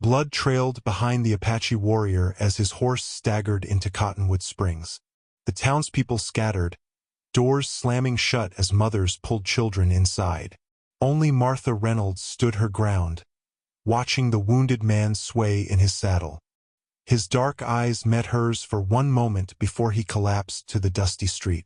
Blood trailed behind the Apache warrior as his horse staggered into Cottonwood Springs. The townspeople scattered, doors slamming shut as mothers pulled children inside. Only Martha Reynolds stood her ground, watching the wounded man sway in his saddle. His dark eyes met hers for one moment before he collapsed to the dusty street.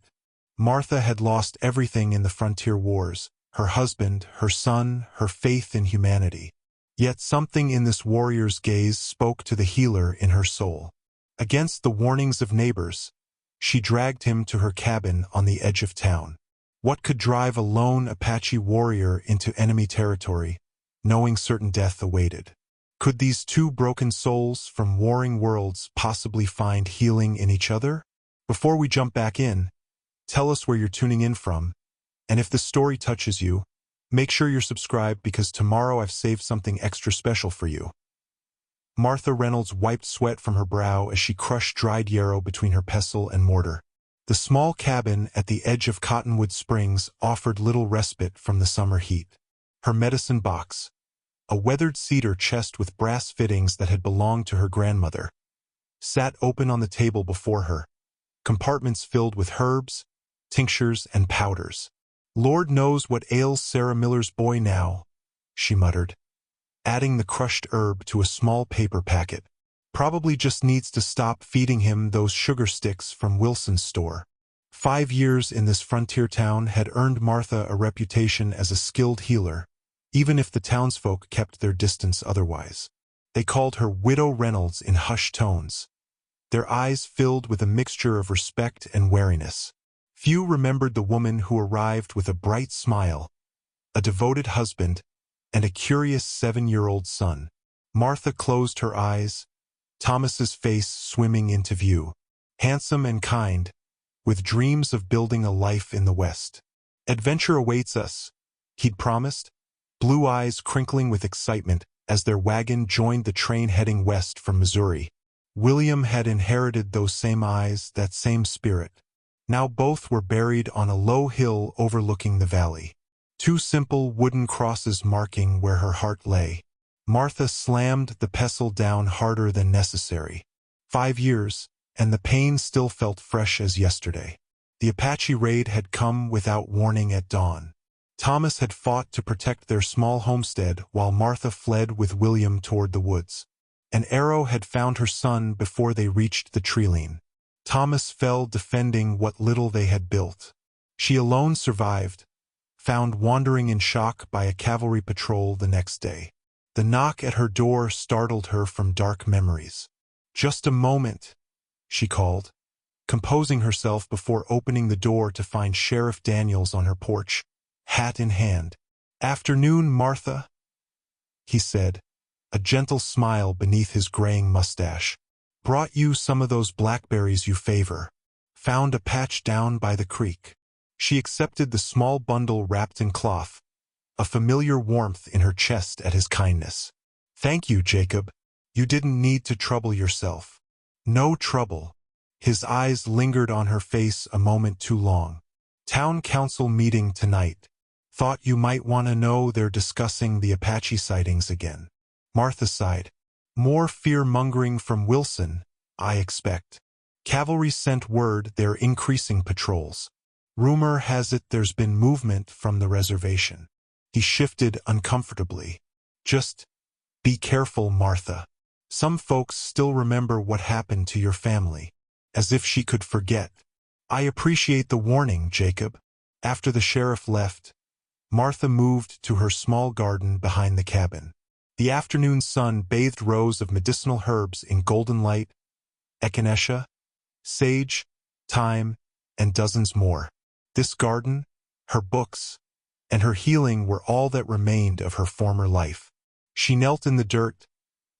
Martha had lost everything in the frontier wars: her husband, her son, her faith in humanity. Yet something in this warrior's gaze spoke to the healer in her soul. Against the warnings of neighbors, she dragged him to her cabin on the edge of town. What could drive a lone Apache warrior into enemy territory, knowing certain death awaited? Could these two broken souls from warring worlds possibly find healing in each other? Before we jump back in, tell us where you're tuning in from, and if the story touches you, make sure you're subscribed because tomorrow I've saved something extra special for you. Martha Reynolds wiped sweat from her brow as she crushed dried yarrow between her pestle and mortar. The small cabin at the edge of Cottonwood Springs offered little respite from the summer heat. Her medicine box, a weathered cedar chest with brass fittings that had belonged to her grandmother, sat open on the table before her, compartments filled with herbs, tinctures, and powders. "Lord knows what ails Sarah Miller's boy now," she muttered, adding the crushed herb to a small paper packet. "Probably just needs to stop feeding him those sugar sticks from Wilson's store." 5 years in this frontier town had earned Martha a reputation as a skilled healer, even if the townsfolk kept their distance otherwise. They called her Widow Reynolds in hushed tones, their eyes filled with a mixture of respect and wariness. Few remembered the woman who arrived with a bright smile, a devoted husband, and a curious 7-year-old son. Martha closed her eyes, Thomas's face swimming into view. Handsome and kind, with dreams of building a life in the West. "Adventure awaits us," he'd promised, blue eyes crinkling with excitement as their wagon joined the train heading west from Missouri. William had inherited those same eyes, that same spirit. Now both were buried on a low hill overlooking the valley. 2 simple wooden crosses marking where her heart lay. Martha slammed the pestle down harder than necessary. 5 years, and the pain still felt fresh as yesterday. The Apache raid had come without warning at dawn. Thomas had fought to protect their small homestead while Martha fled with William toward the woods. An arrow had found her son before they reached the treeline. Thomas fell defending what little they had built. She alone survived, found wandering in shock by a cavalry patrol the next day. The knock at her door startled her from dark memories. "Just a moment," she called, composing herself before opening the door to find Sheriff Daniels on her porch, hat in hand. "Afternoon, Martha," he said, a gentle smile beneath his graying mustache. "Brought you some of those blackberries you favor. Found a patch down by the creek." She accepted the small bundle wrapped in cloth, a familiar warmth in her chest at his kindness. "Thank you, Jacob. You didn't need to trouble yourself." "No trouble." His eyes lingered on her face a moment too long. "Town council meeting tonight. Thought you might want to know they're discussing the Apache sightings again." Martha sighed. "More fear-mongering from Wilson, I expect. Cavalry sent word they're increasing patrols. Rumor has it there's been movement from the reservation." He shifted uncomfortably. "Just be careful, Martha. Some folks still remember what happened to your family." As if she could forget. "I appreciate the warning, Jacob." After the sheriff left, Martha moved to her small garden behind the cabin. The afternoon sun bathed rows of medicinal herbs in golden light: echinacea, sage, thyme, and dozens more. This garden, her books, and her healing were all that remained of her former life. She knelt in the dirt,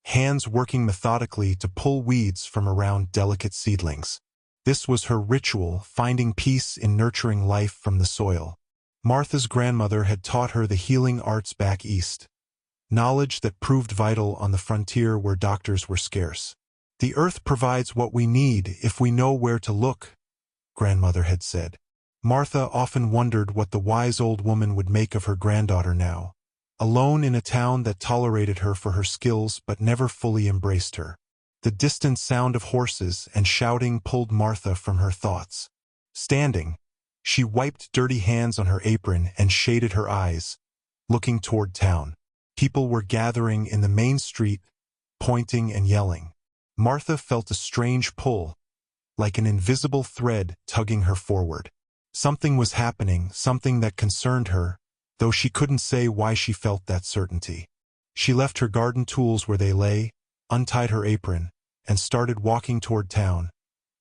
hands working methodically to pull weeds from around delicate seedlings. This was her ritual, finding peace in nurturing life from the soil. Martha's grandmother had taught her the healing arts back east, knowledge that proved vital on the frontier where doctors were scarce. "The earth provides what we need if we know where to look," grandmother had said. Martha often wondered what the wise old woman would make of her granddaughter now, alone in a town that tolerated her for her skills but never fully embraced her. The distant sound of horses and shouting pulled Martha from her thoughts. Standing, she wiped dirty hands on her apron and shaded her eyes, looking toward town. People were gathering in the main street, pointing and yelling. Martha felt a strange pull, like an invisible thread tugging her forward. Something was happening, something that concerned her, though she couldn't say why she felt that certainty. She left her garden tools where they lay, untied her apron, and started walking toward town,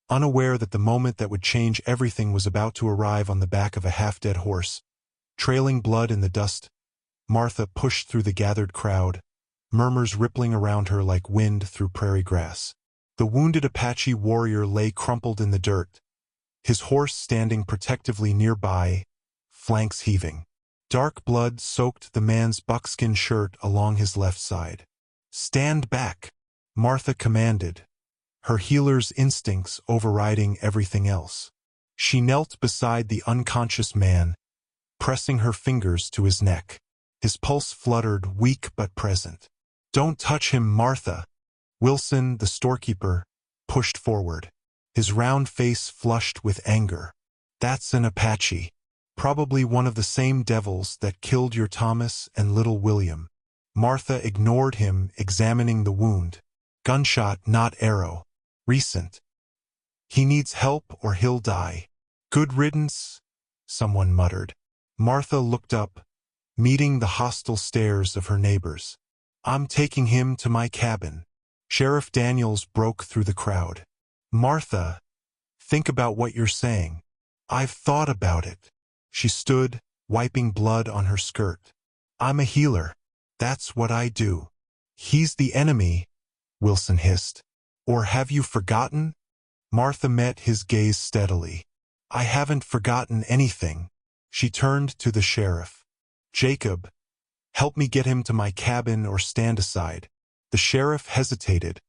unaware that the moment that would change everything was about to arrive on the back of a half-dead horse. Trailing blood in the dust, Martha pushed through the gathered crowd, murmurs rippling around her like wind through prairie grass. The wounded Apache warrior lay crumpled in the dirt, his horse standing protectively nearby, flanks heaving. Dark blood soaked the man's buckskin shirt along his left side. "Stand back," Martha commanded, her healer's instincts overriding everything else. She knelt beside the unconscious man, pressing her fingers to his neck. His pulse fluttered, weak but present. "Don't touch him, Martha." Wilson, the storekeeper, pushed forward, his round face flushed with anger. "That's an Apache. Probably one of the same devils that killed your Thomas and little William." Martha ignored him, examining the wound. "Gunshot, not arrow. Recent. He needs help or he'll die." "Good riddance," someone muttered. Martha looked up, meeting the hostile stares of her neighbors. "I'm taking him to my cabin." Sheriff Daniels broke through the crowd. "Martha, think about what you're saying." "I've thought about it." She stood, wiping blood on her skirt. "I'm a healer. That's what I do." "He's the enemy," Wilson hissed. "Or have you forgotten?" Martha met his gaze steadily. "I haven't forgotten anything." She turned to the sheriff. "Jacob, help me get him to my cabin or stand aside." The sheriff hesitated,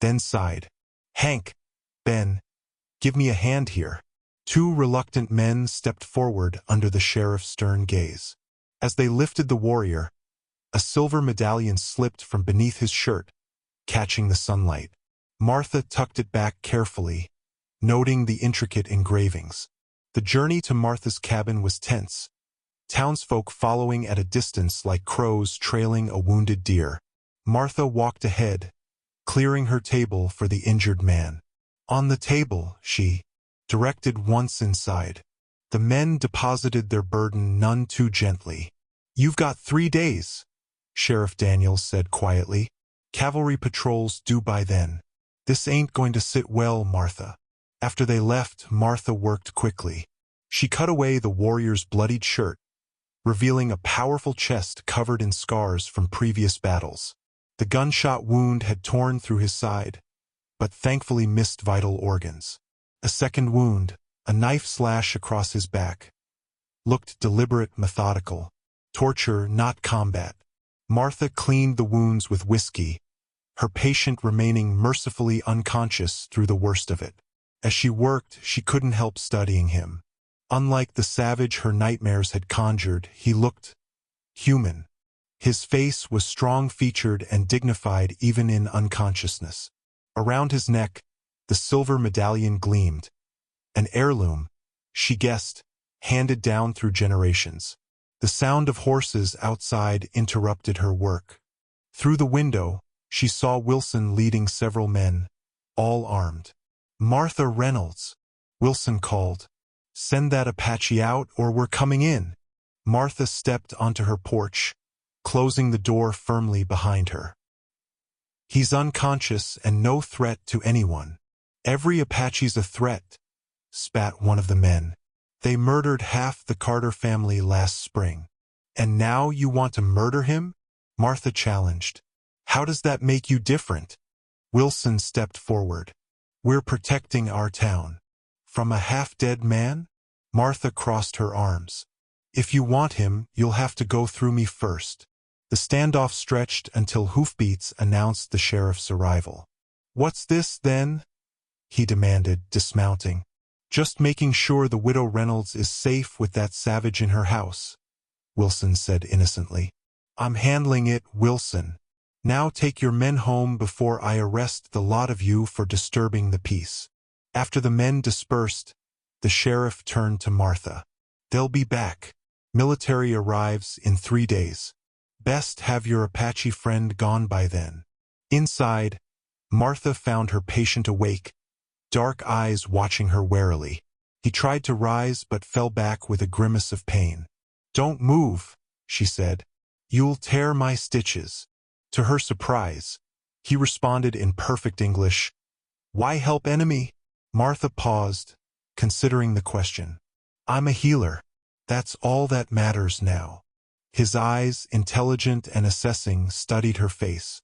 then sighed. "Hank, Ben, give me a hand here." Two reluctant men stepped forward under the sheriff's stern gaze. As they lifted the warrior, a silver medallion slipped from beneath his shirt, catching the sunlight. Martha tucked it back carefully, noting the intricate engravings. The journey to Martha's cabin was tense, townsfolk following at a distance like crows trailing a wounded deer. Martha walked ahead, clearing her table for the injured man. On the table, she directed once inside. The men deposited their burden none too gently. "You've got 3 days," Sheriff Daniels said quietly. "Cavalry patrols due by then." "This ain't going to sit well, Martha." After they left, Martha worked quickly. She cut away the warrior's bloodied shirt, revealing a powerful chest covered in scars from previous battles. The gunshot wound had torn through his side, but thankfully missed vital organs. A second wound, a knife slash across his back, looked deliberate, methodical. Torture, not combat. Martha cleaned the wounds with whiskey, her patient remaining mercifully unconscious through the worst of it. As she worked, she couldn't help studying him. Unlike the savage her nightmares had conjured, he looked human. His face was strong-featured and dignified even in unconsciousness. Around his neck, the silver medallion gleamed. An heirloom, she guessed, handed down through generations. The sound of horses outside interrupted her work. Through the window, she saw Wilson leading several men, all armed. "Martha Reynolds," Wilson called. "Send that Apache out or we're coming in." Martha stepped onto her porch, closing the door firmly behind her. "He's unconscious and no threat to anyone." "Every Apache's a threat," spat one of the men. "They murdered half the Carter family last spring. And now you want to murder him?" Martha challenged. "How does that make you different?" Wilson stepped forward. "We're protecting our town." "From a half-dead man?" Martha crossed her arms. "If you want him, you'll have to go through me first." The standoff stretched until hoofbeats announced the sheriff's arrival. "What's this, then?" he demanded, dismounting. "Just making sure the widow Reynolds is safe with that savage in her house," Wilson said innocently. I'm handling it, Wilson. Now take your men home before I arrest the lot of you for disturbing the peace. After the men dispersed, the sheriff turned to Martha. They'll be back. Military arrives in 3 days. Best have your Apache friend gone by then. Inside, Martha found her patient awake, dark eyes watching her warily. He tried to rise but fell back with a grimace of pain. Don't move, she said. You'll tear my stitches. To her surprise, he responded in perfect English. Why help enemy? Martha paused, considering the question. I'm a healer. That's all that matters now. His eyes, intelligent and assessing, studied her face.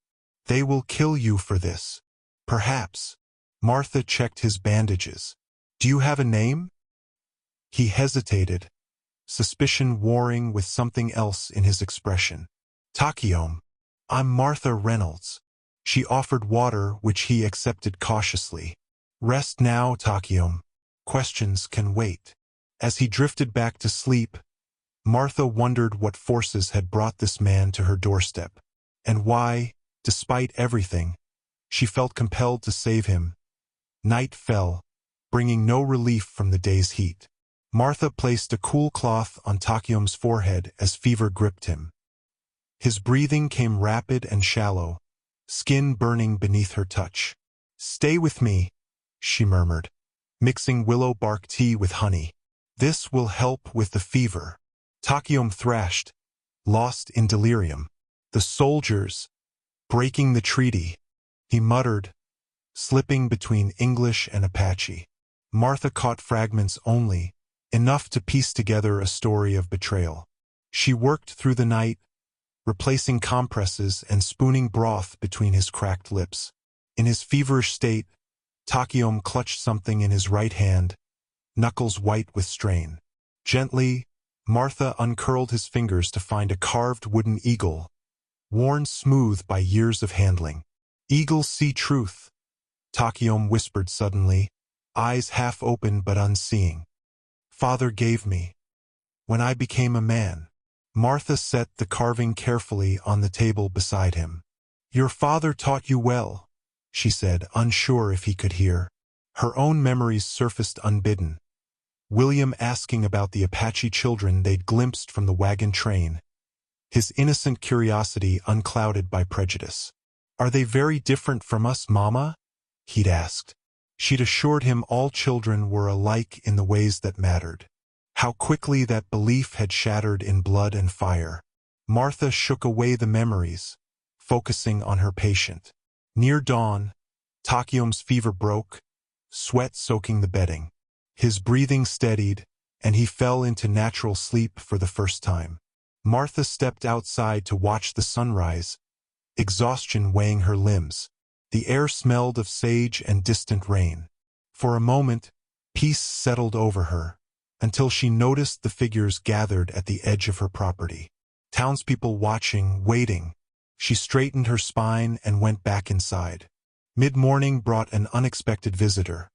They will kill you for this. Perhaps. Martha checked his bandages. Do you have a name? He hesitated, suspicion warring with something else in his expression. Takiom. I'm Martha Reynolds. She offered water, which he accepted cautiously. Rest now, Takiom. Questions can wait. As he drifted back to sleep, Martha wondered what forces had brought this man to her doorstep, and why, despite everything, she felt compelled to save him. Night fell, bringing no relief from the day's heat. Martha placed a cool cloth on Takiom's forehead as fever gripped him. His breathing came rapid and shallow, skin burning beneath her touch. Stay with me, she murmured, mixing willow bark tea with honey. This will help with the fever. Takiom thrashed, lost in delirium. The soldiers, breaking the treaty, he muttered, slipping between English and Apache. Martha caught fragments only, enough to piece together a story of betrayal. She worked through the night, replacing compresses and spooning broth between his cracked lips. In his feverish state, Takiom clutched something in his right hand, knuckles white with strain. Gently, Martha uncurled his fingers to find a carved wooden eagle, worn smooth by years of handling. Eagles see truth, Takiom whispered suddenly, eyes half open but unseeing. Father gave me. When I became a man. Martha set the carving carefully on the table beside him. Your father taught you well, she said, unsure if he could hear. Her own memories surfaced unbidden. William asking about the Apache children they'd glimpsed from the wagon train, his innocent curiosity unclouded by prejudice. Are they very different from us, Mama? He'd asked. She'd assured him all children were alike in the ways that mattered. How quickly that belief had shattered in blood and fire. Martha shook away the memories, focusing on her patient. Near dawn, Takiom's fever broke, sweat soaking the bedding. His breathing steadied, and he fell into natural sleep for the first time. Martha stepped outside to watch the sunrise, exhaustion weighing her limbs. The air smelled of sage and distant rain. For a moment, peace settled over her, until she noticed the figures gathered at the edge of her property. Townspeople watching, waiting. She straightened her spine and went back inside. Mid-morning brought an unexpected visitor.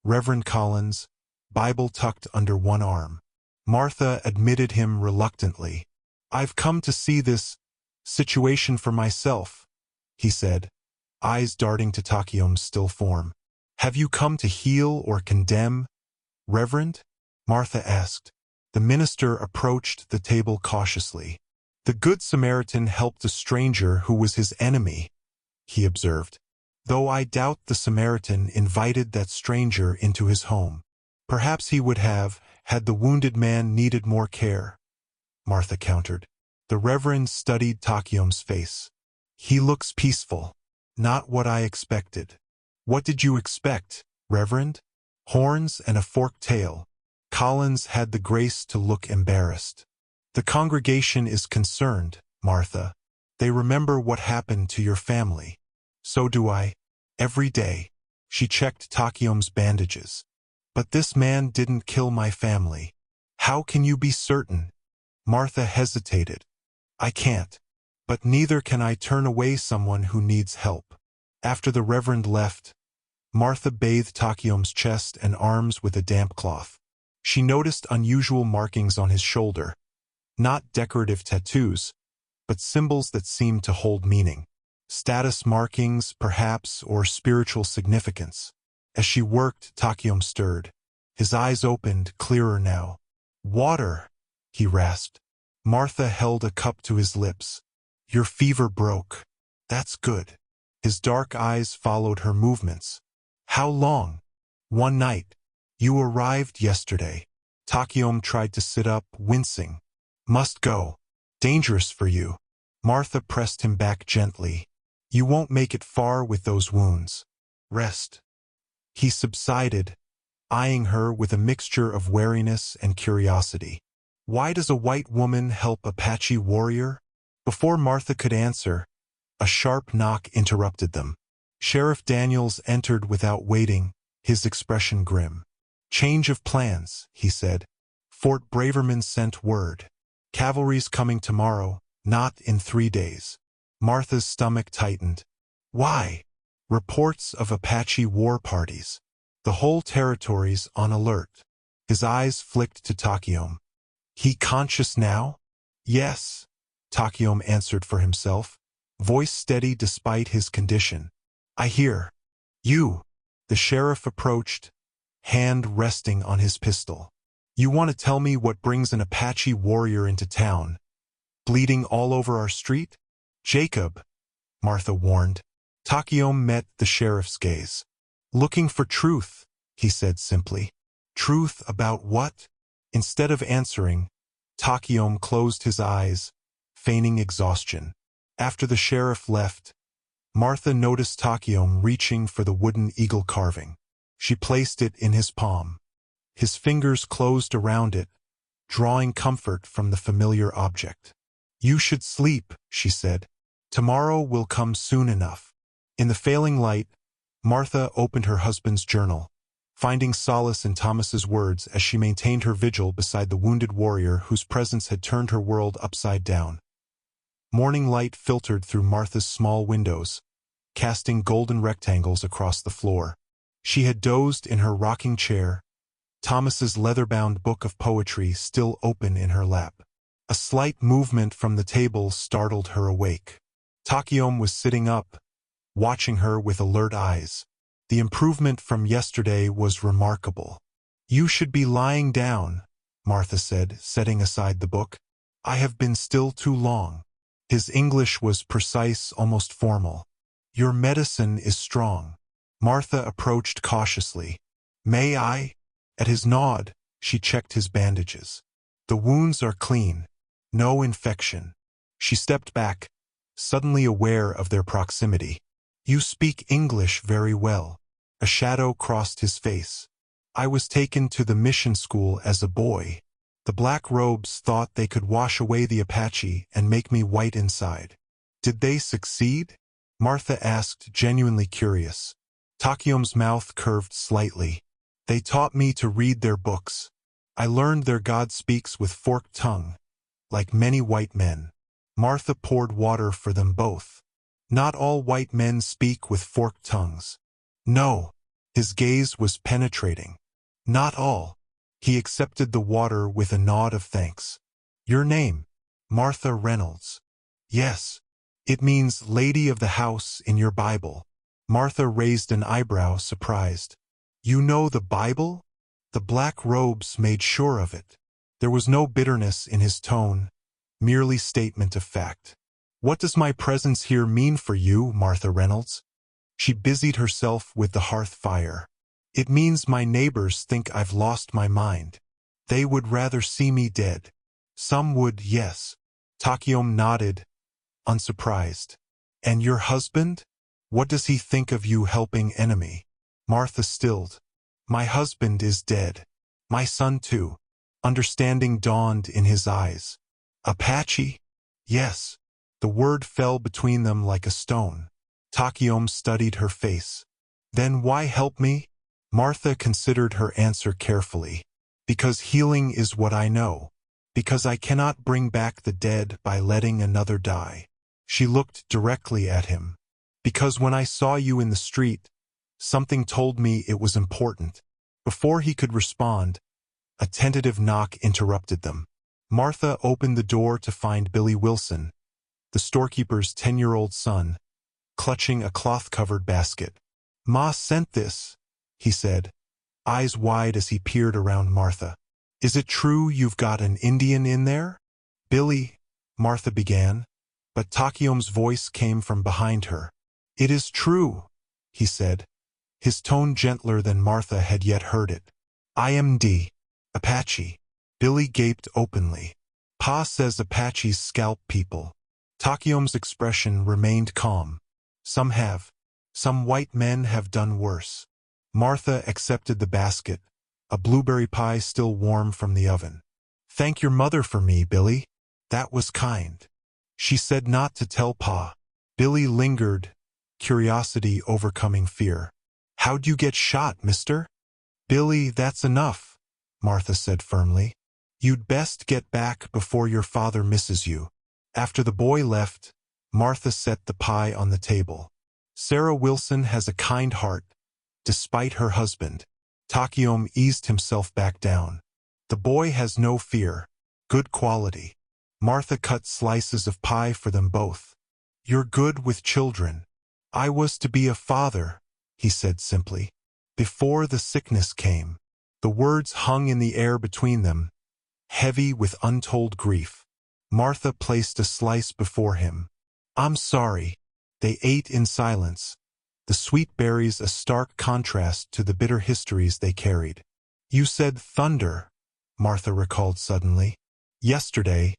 Reverend Collins, Bible tucked under one arm. Martha admitted him reluctantly. I've come to see this situation for myself, he said, eyes darting to Takiom's still form. Have you come to heal or condemn, Reverend? Martha asked. The minister approached the table cautiously. The Good Samaritan helped a stranger who was his enemy, he observed. Though I doubt the Samaritan invited that stranger into his home. Perhaps he would have, had the wounded man needed more care, Martha countered. The Reverend studied Takiom's face. He looks peaceful. Not what I expected. What did you expect, Reverend? Horns and a forked tail. Collins had the grace to look embarrassed. The congregation is concerned, Martha. They remember what happened to your family. So do I. Every day. She checked Takiom's bandages. But this man didn't kill my family. How can you be certain? Martha hesitated. I can't. But neither can I turn away someone who needs help. After the Reverend left, Martha bathed Takiom's chest and arms with a damp cloth. She noticed unusual markings on his shoulder. Not decorative tattoos, but symbols that seemed to hold meaning. Status markings, perhaps, or spiritual significance. As she worked, Takayom stirred. His eyes opened, clearer now. "Water," he rasped. Martha held a cup to his lips. "Your fever broke. That's good." His dark eyes followed her movements. "How long?" "One night. You arrived yesterday." Takayom tried to sit up, wincing. "Must go. Dangerous for you." Martha pressed him back gently. "You won't make it far with those wounds. Rest." He subsided, eyeing her with a mixture of wariness and curiosity. "Why does a white woman help Apache warrior?" Before Martha could answer, a sharp knock interrupted them. Sheriff Daniels entered without waiting, his expression grim. "Change of plans," he said. "Fort Braverman sent word. Cavalry's coming tomorrow, not in 3 days." Martha's stomach tightened. "Why?" "Reports of Apache war parties. The whole territory's on alert." His eyes flicked to Takayom. "He conscious now?" "Yes," Takayom answered for himself, voice steady despite his condition. "I hear." "You." The sheriff approached, hand resting on his pistol. "You want to tell me what brings an Apache warrior into town? Bleeding all over our street?" "Jacob," Martha warned. Takayom met the sheriff's gaze. "Looking for truth," he said simply. "Truth about what?" Instead of answering, Takayom closed his eyes, feigning exhaustion. After the sheriff left, Martha noticed Takayom reaching for the wooden eagle carving. She placed it in his palm. His fingers closed around it, drawing comfort from the familiar object. "You should sleep," she said. "Tomorrow will come soon enough." In the failing light, Martha opened her husband's journal, finding solace in Thomas's words as she maintained her vigil beside the wounded warrior whose presence had turned her world upside down. Morning light filtered through Martha's small windows, casting golden rectangles across the floor. She had dozed in her rocking chair, Thomas's leather-bound book of poetry still open in her lap. A slight movement from the table startled her awake. Takayom was sitting up, watching her with alert eyes. The improvement from yesterday was remarkable. "You should be lying down," Martha said, setting aside the book. "I have been still too long." His English was precise, almost formal. "Your medicine is strong." Martha approached cautiously. "May I?" At his nod, she checked his bandages. "The wounds are clean. No infection." She stepped back, suddenly aware of their proximity. "You speak English very well." A shadow crossed his face. "I was taken to the mission school as a boy. The black robes thought they could wash away the Apache and make me white inside." "Did they succeed?" Martha asked, genuinely curious. Takayom's mouth curved slightly. "They taught me to read their books. I learned their God speaks with forked tongue, like many white men." Martha poured water for them both. "Not all white men speak with forked tongues." "No." His gaze was penetrating. "Not all." He accepted the water with a nod of thanks. "Your name?" "Martha Reynolds." "Yes. It means Lady of the House in your Bible." Martha raised an eyebrow, surprised. "You know the Bible?" The black robes made sure of it. There was no bitterness in his tone, merely statement of fact. "What does my presence here mean for you, Martha Reynolds?" She busied herself with the hearth fire. "It means my neighbors think I've lost my mind. They would rather see me dead." "Some would, yes." Takayom nodded, unsurprised. "And your husband? What does he think of you helping enemy?" Martha stilled. "My husband is dead. My son too." Understanding dawned in his eyes. "Apache?" "Yes." The word fell between them like a stone. Takayom studied her face. "Then why help me?" Martha considered her answer carefully. "Because healing is what I know. Because I cannot bring back the dead by letting another die." She looked directly at him. "Because when I saw you in the street, something told me it was important." Before he could respond, a tentative knock interrupted them. Martha opened the door to find Billy Wilson, the storekeeper's 10-year-old son, clutching a cloth-covered basket. "Ma sent this," he said, eyes wide as he peered around Martha. "Is it true you've got an Indian in there?" "Billy," Martha began, but Takiom's voice came from behind her. "It is true," he said, his tone gentler than Martha had yet heard it. "I am Apache." Billy gaped openly. "Pa says Apaches scalp people." Takiom's expression remained calm. "Some have. Some white men have done worse." Martha accepted the basket, a blueberry pie still warm from the oven. "Thank your mother for me, Billy. That was kind. She said not to tell Pa." Billy lingered, curiosity overcoming fear. "How'd you get shot, mister?" "Billy, that's enough," Martha said firmly. "You'd best get back before your father misses you." After the boy left, Martha set the pie on the table. "Sarah Wilson has a kind heart, despite her husband." Takiom eased himself back down. "The boy has no fear. Good quality." Martha cut slices of pie for them both. "You're good with children." "I was to be a father," he said simply, "before the sickness came." The words hung in the air between them, heavy with untold grief. Martha placed a slice before him. "I'm sorry." They ate in silence, the sweet berries a stark contrast to the bitter histories they carried. "You said thunder," Martha recalled suddenly. "Yesterday,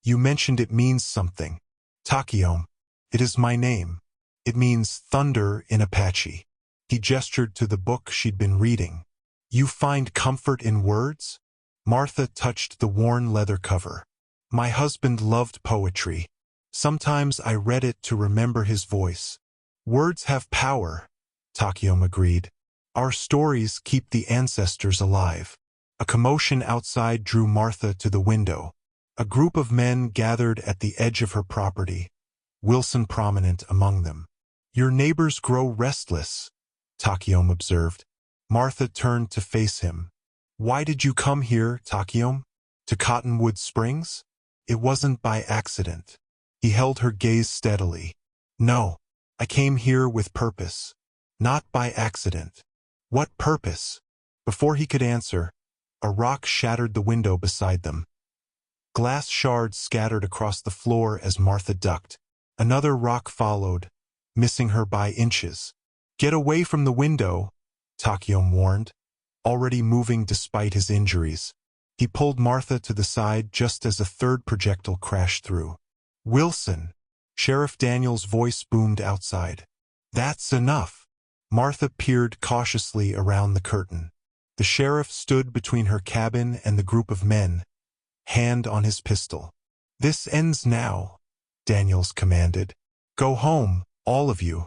you mentioned it means something." "Takiom. It is my name. It means thunder in Apache." He gestured to the book she'd been reading. "You find comfort in words?" Martha touched the worn leather cover. "My husband loved poetry. Sometimes I read it to remember his voice." "Words have power," Takiom agreed. "Our stories keep the ancestors alive." A commotion outside drew Martha to the window. A group of men gathered at the edge of her property, Wilson prominent among them. "Your neighbors grow restless," Takiom observed. Martha turned to face him. "Why did you come here, Takiom? To Cottonwood Springs?" "It wasn't by accident." He held her gaze steadily. "No, I came here with purpose. Not by accident." "What purpose?" Before he could answer, a rock shattered the window beside them. Glass shards scattered across the floor as Martha ducked. Another rock followed, missing her by inches. "Get away from the window," Takiom warned, already moving despite his injuries. He pulled Martha to the side just as a third projectile crashed through. "Wilson!" Sheriff Daniels' voice boomed outside. "That's enough." Martha peered cautiously around the curtain. The sheriff stood between her cabin and the group of men, hand on his pistol. "This ends now," Daniels commanded. "Go home, all of you."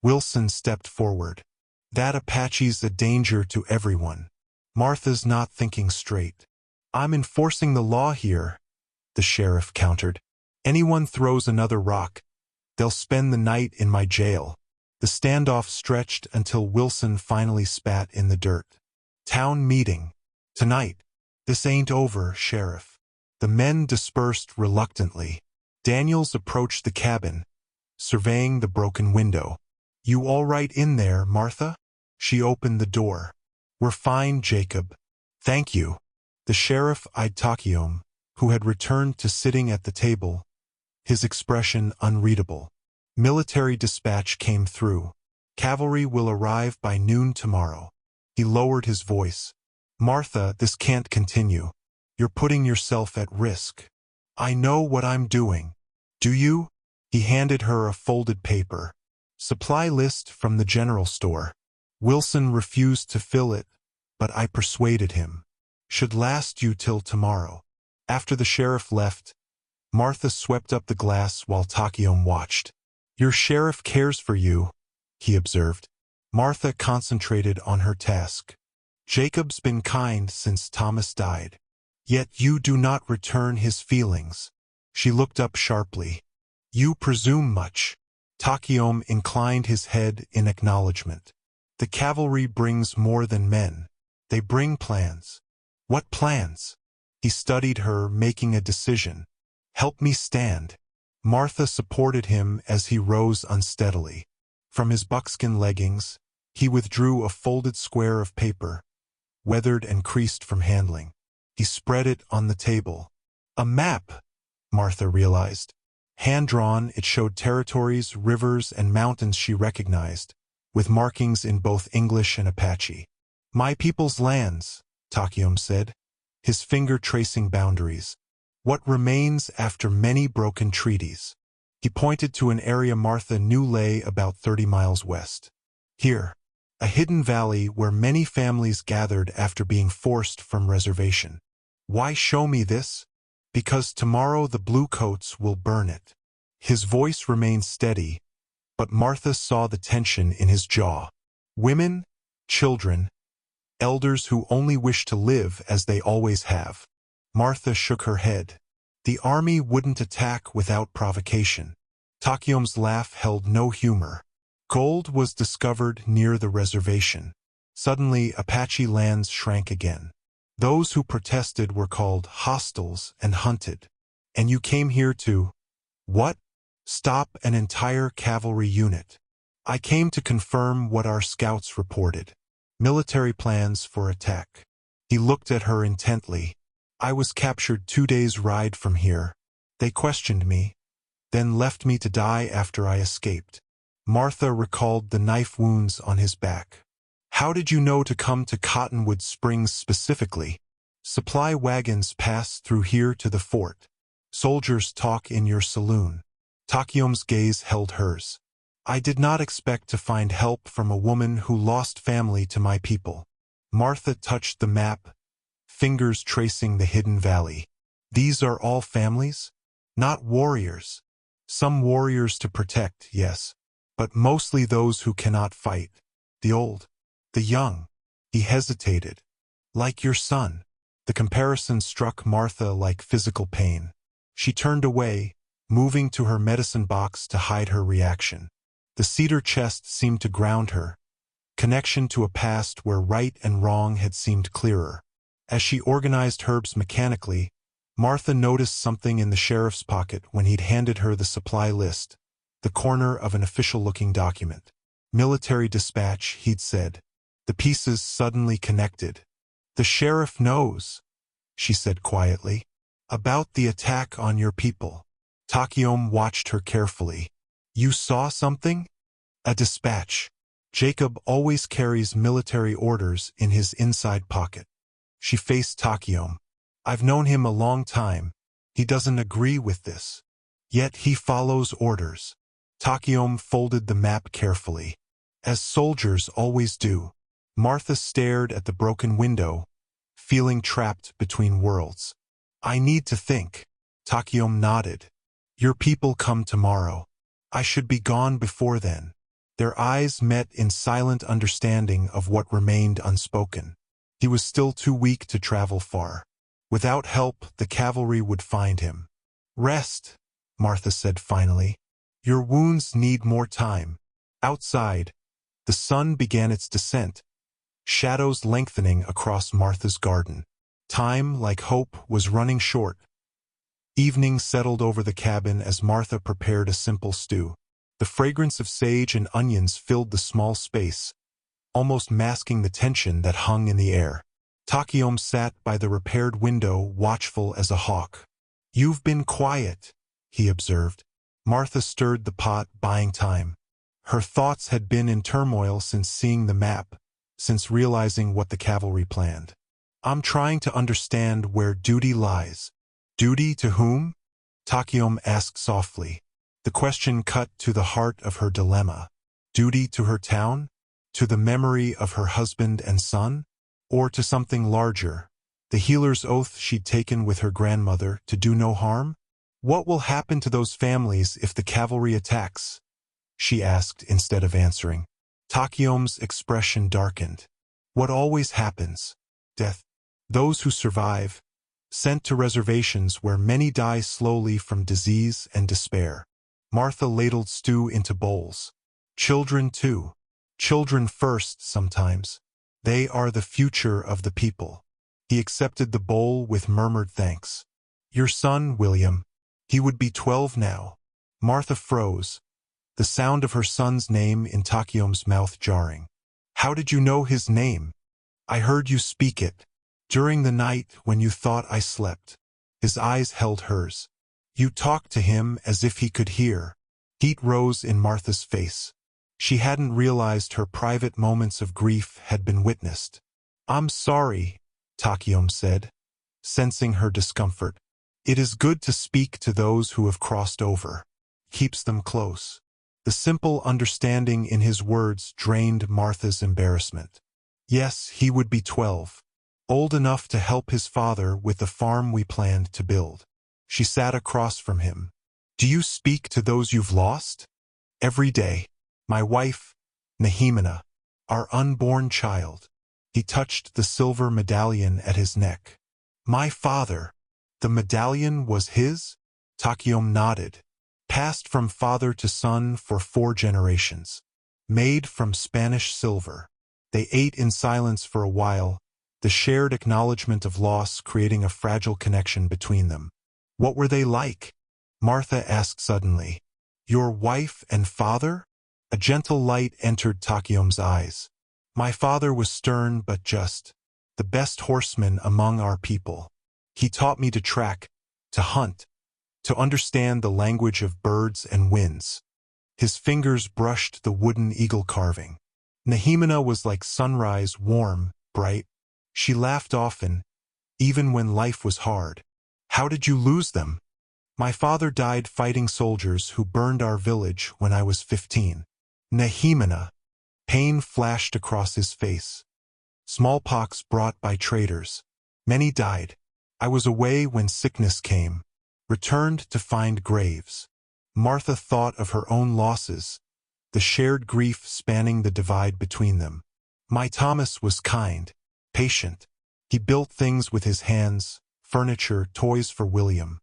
Wilson stepped forward. "That Apache's a danger to everyone." "Martha's not thinking straight." "I'm enforcing the law here," the sheriff countered. "Anyone throws another rock, they'll spend the night in my jail." The standoff stretched until Wilson finally spat in the dirt. "Town meeting. Tonight." "This ain't over, Sheriff." The men dispersed reluctantly. Daniels approached the cabin, surveying the broken window. "You all right in there, Martha?" She opened the door. "We're fine, Jacob. Thank you." The sheriff eyed Takiom, who had returned to sitting at the table, his expression unreadable. Military dispatch came through. "Cavalry will arrive by noon tomorrow." He lowered his voice. "Martha, this can't continue. You're putting yourself at risk." "I know what I'm doing." "Do you?" He handed her a folded paper. "Supply list from the general store." Wilson refused to fill it, but I persuaded him. "Should last you till tomorrow." After the sheriff left, Martha swept up the glass while Takiom watched. "Your sheriff cares for you," he observed. Martha concentrated on her task. "Jacob's been kind since Thomas died. Yet you do not return his feelings." She looked up sharply. "You presume much." Takiom inclined his head in acknowledgement. "The cavalry brings more than men. They bring plans." "What plans?" He studied her, making a decision. "Help me stand." Martha supported him as he rose unsteadily. From his buckskin leggings, he withdrew a folded square of paper, weathered and creased from handling. He spread it on the table. A map, Martha realized. Hand-drawn, it showed territories, rivers, and mountains she recognized, with markings in both English and Apache. "My people's lands," Takayom said, his finger tracing boundaries. "What remains after many broken treaties." He pointed to an area Martha knew lay about 30 miles west. "Here, a hidden valley where many families gathered after being forced from reservation." "Why show me this?" "Because tomorrow the bluecoats will burn it." His voice remained steady, but Martha saw the tension in his jaw. Women, children, elders who only wish to live as they always have. Martha shook her head. The army wouldn't attack without provocation. Takayom's laugh held no humor. Gold was discovered near the reservation. Suddenly, Apache lands shrank again. Those who protested were called hostiles and hunted. "And you came here to—" "What?" "Stop an entire cavalry unit." "I came to confirm what our scouts reported. Military plans for attack." He looked at her intently. "I was captured 2 days' ride from here. They questioned me, then left me to die after I escaped." Martha recalled the knife wounds on his back. "How did you know to come to Cottonwood Springs specifically?" "Supply wagons pass through here to the fort. Soldiers talk in your saloon." Takayom's gaze held hers. "I did not expect to find help from a woman who lost family to my people." Martha touched the map, fingers tracing the hidden valley. "These are all families? Not warriors. Some warriors to protect, yes, but mostly those who cannot fight. The old, the young." He hesitated. "Like your son." The comparison struck Martha like physical pain. She turned away, moving to her medicine box to hide her reaction. The cedar chest seemed to ground her, connection to a past where right and wrong had seemed clearer. As she organized herbs mechanically, Martha noticed something in the sheriff's pocket when he'd handed her the supply list, the corner of an official-looking document. "Military dispatch," he'd said. The pieces suddenly connected. "The sheriff knows," she said quietly, "about the attack on your people." Takayom watched her carefully. "You saw something?" "A dispatch. Jacob always carries military orders in his inside pocket." She faced Takayom. "I've known him a long time. He doesn't agree with this. Yet he follows orders." Takayom folded the map carefully. "As soldiers always do." Martha stared at the broken window, feeling trapped between worlds. "I need to think." Takayom nodded. "Your people come tomorrow. I should be gone before then." Their eyes met in silent understanding of what remained unspoken. He was still too weak to travel far. Without help, the cavalry would find him. "Rest," Martha said finally. "Your wounds need more time." Outside, the sun began its descent, shadows lengthening across Martha's garden. Time, like hope, was running short. Evening settled over the cabin as Martha prepared a simple stew. The fragrance of sage and onions filled the small space, almost masking the tension that hung in the air. Takayom sat by the repaired window, watchful as a hawk. "You've been quiet," he observed. Martha stirred the pot, buying time. Her thoughts had been in turmoil since seeing the map, since realizing what the cavalry planned. "I'm trying to understand where duty lies." "Duty to whom?" Takayom asked softly. The question cut to the heart of her dilemma. Duty to her town? To the memory of her husband and son? Or to something larger, the healer's oath she'd taken with her grandmother to do no harm? "What will happen to those families if the cavalry attacks?" she asked instead of answering. Takayom's expression darkened. "What always happens? Death. Those who survive, sent to reservations where many die slowly from disease and despair." Martha ladled stew into bowls. "Children too. Children first sometimes. They are the future of the people." He accepted the bowl with murmured thanks. "Your son, William. He would be 12 now." Martha froze, the sound of her son's name in Takiom's mouth jarring. How did you know his name? I heard you speak it. During the night when you thought I slept. His eyes held hers. You talked to him as if he could hear. Heat rose in Martha's face. She hadn't realized her private moments of grief had been witnessed. I'm sorry, Takiom said, sensing her discomfort. It is good to speak to those who have crossed over. Keeps them close. The simple understanding in his words drained Martha's embarrassment. Yes, he would be 12. Old enough to help his father with the farm we planned to build. She sat across from him. Do you speak to those you've lost? Every day. My wife, Nehemina, our unborn child. He touched the silver medallion at his neck. My father. The medallion was his? Takiom nodded. Passed from father to son for 4 generations. Made from Spanish silver. They ate in silence for a while, the shared acknowledgement of loss creating a fragile connection between them. What were they like? Martha asked suddenly. Your wife and father? A gentle light entered Takiom's eyes. My father was stern but just, the best horseman among our people. He taught me to track, to hunt, to understand the language of birds and winds. His fingers brushed the wooden eagle carving. Nehemina was like sunrise, warm, bright. She laughed often, even when life was hard. How did you lose them? My father died fighting soldiers who burned our village when I was 15. Nehemina. Pain flashed across his face. Smallpox brought by traders. Many died. I was away when sickness came. Returned to find graves. Martha thought of her own losses, the shared grief spanning the divide between them. My Thomas was kind, patient. He built things with his hands, furniture, toys for William.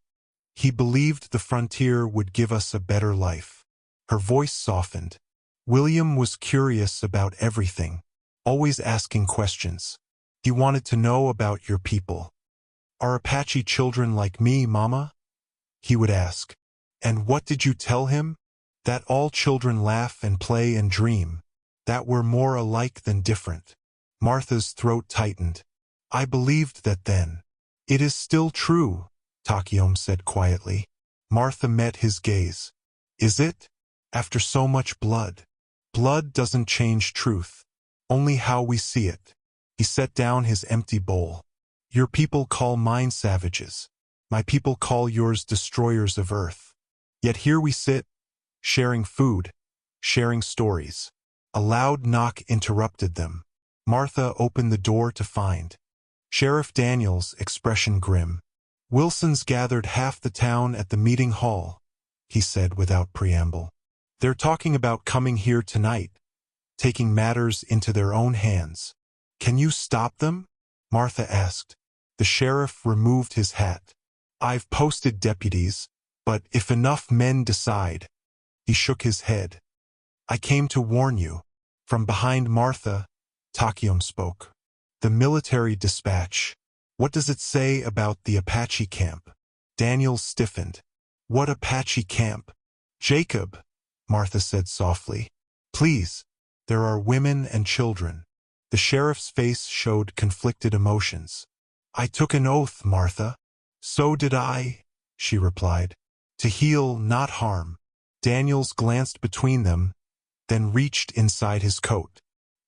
He believed the frontier would give us a better life. Her voice softened. William was curious about everything, always asking questions. He wanted to know about your people. Are Apache children like me, Mama? He would ask. And what did you tell him? That all children laugh and play and dream. That we're more alike than different. Martha's throat tightened. I believed that then. It is still true, Takiom said quietly. Martha met his gaze. Is it? After so much blood. Blood doesn't change truth, only how we see it. He set down his empty bowl. Your people call mine savages. My people call yours destroyers of earth. Yet here we sit, sharing food, sharing stories. A loud knock interrupted them. Martha opened the door to find Sheriff Daniels, expression grim. Wilson's gathered half the town at the meeting hall, he said without preamble. They're talking about coming here tonight, taking matters into their own hands. Can you stop them? Martha asked. The sheriff removed his hat. I've posted deputies, but if enough men decide. He shook his head. I came to warn you. From behind Martha, Takiom spoke. The military dispatch. What does it say about the Apache camp? Daniel stiffened. What Apache camp? Jacob, Martha said softly. Please, there are women and children. The sheriff's face showed conflicted emotions. I took an oath, Martha. So did I, she replied. To heal, not harm. Daniels glanced between them, then reached inside his coat.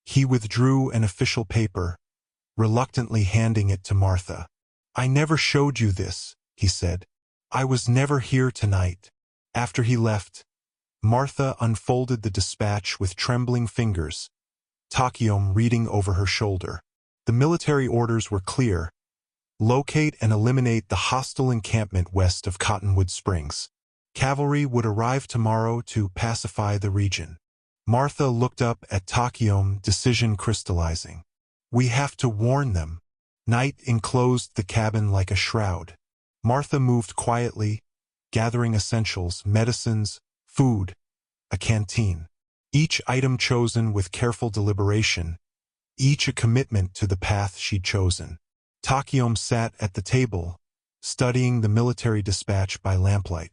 He withdrew an official paper, reluctantly handing it to Martha. I never showed you this, he said. I was never here tonight. After he left, Martha unfolded the dispatch with trembling fingers, Takiom reading over her shoulder. The military orders were clear. Locate and eliminate the hostile encampment west of Cottonwood Springs. Cavalry would arrive tomorrow to pacify the region. Martha looked up at Takiom, decision crystallizing. We have to warn them. Night enclosed the cabin like a shroud. Martha moved quietly, gathering essentials, medicines, food, a canteen. Each item chosen with careful deliberation, each a commitment to the path she'd chosen. Takiom sat at the table, studying the military dispatch by lamplight.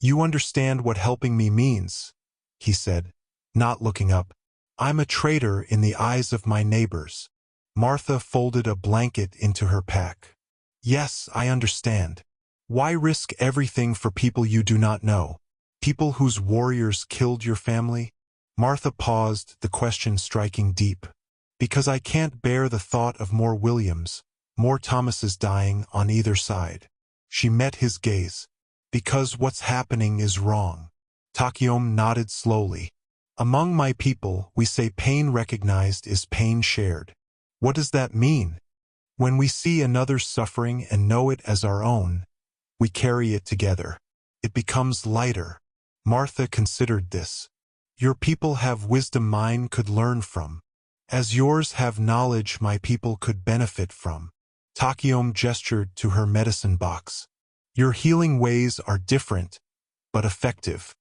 You understand what helping me means, he said, not looking up. I'm a traitor in the eyes of my neighbors. Martha folded a blanket into her pack. Yes, I understand. Why risk everything for people you do not know? People whose warriors killed your family? Martha paused, the question striking deep. Because I can't bear the thought of more Williams, more Thomases dying on either side. She met his gaze. Because what's happening is wrong. Takiom nodded slowly. Among my people, we say pain recognized is pain shared. What does that mean? When we see another suffering and know it as our own, we carry it together. It becomes lighter. Martha considered this. Your people have wisdom mine could learn from. As yours have knowledge my people could benefit from. Takiom gestured to her medicine box. Your healing ways are different, but effective.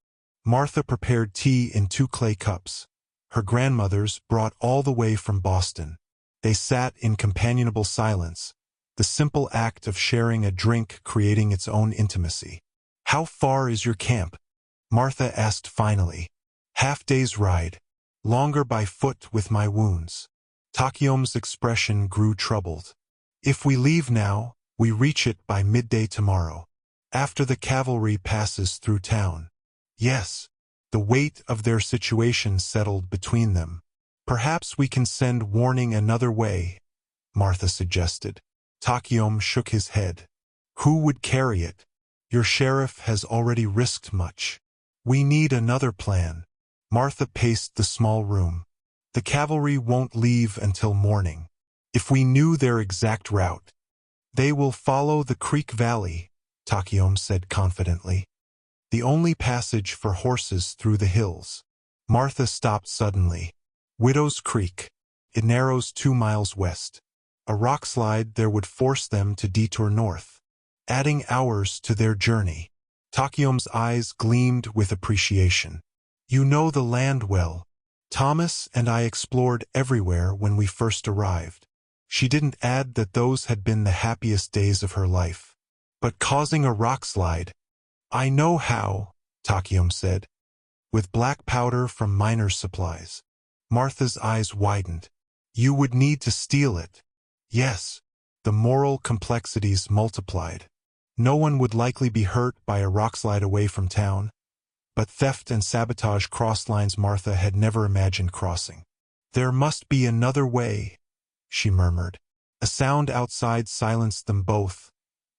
Martha prepared tea in 2 clay cups. Her grandmother's brought all the way from Boston. They sat in companionable silence, the simple act of sharing a drink creating its own intimacy. How far is your camp? Martha asked finally. Half-day's ride. Longer by foot with my wounds. Takiom's expression grew troubled. If we leave now, we reach it by midday tomorrow. After the cavalry passes through town. Yes. The weight of their situation settled between them. Perhaps we can send warning another way, Martha suggested. Takiom shook his head. Who would carry it? Your sheriff has already risked much. We need another plan. Martha paced the small room. The cavalry won't leave until morning. If we knew their exact route. They will follow the creek valley, Takiom said confidently. The only passage for horses through the hills. Martha stopped suddenly. Widow's Creek. It narrows 2 miles west. A rock slide there would force them to detour north, adding hours to their journey. Takiom's eyes gleamed with appreciation. You know the land well. Thomas and I explored everywhere when we first arrived. She didn't add that those had been the happiest days of her life. But causing a rock slide. I know how, Takiom said. With black powder from miners' supplies. Martha's eyes widened. You would need to steal it. Yes. The moral complexities multiplied. No one would likely be hurt by a rockslide away from town. But theft and sabotage crossed lines Martha had never imagined crossing. There must be another way, she murmured. A sound outside silenced them both.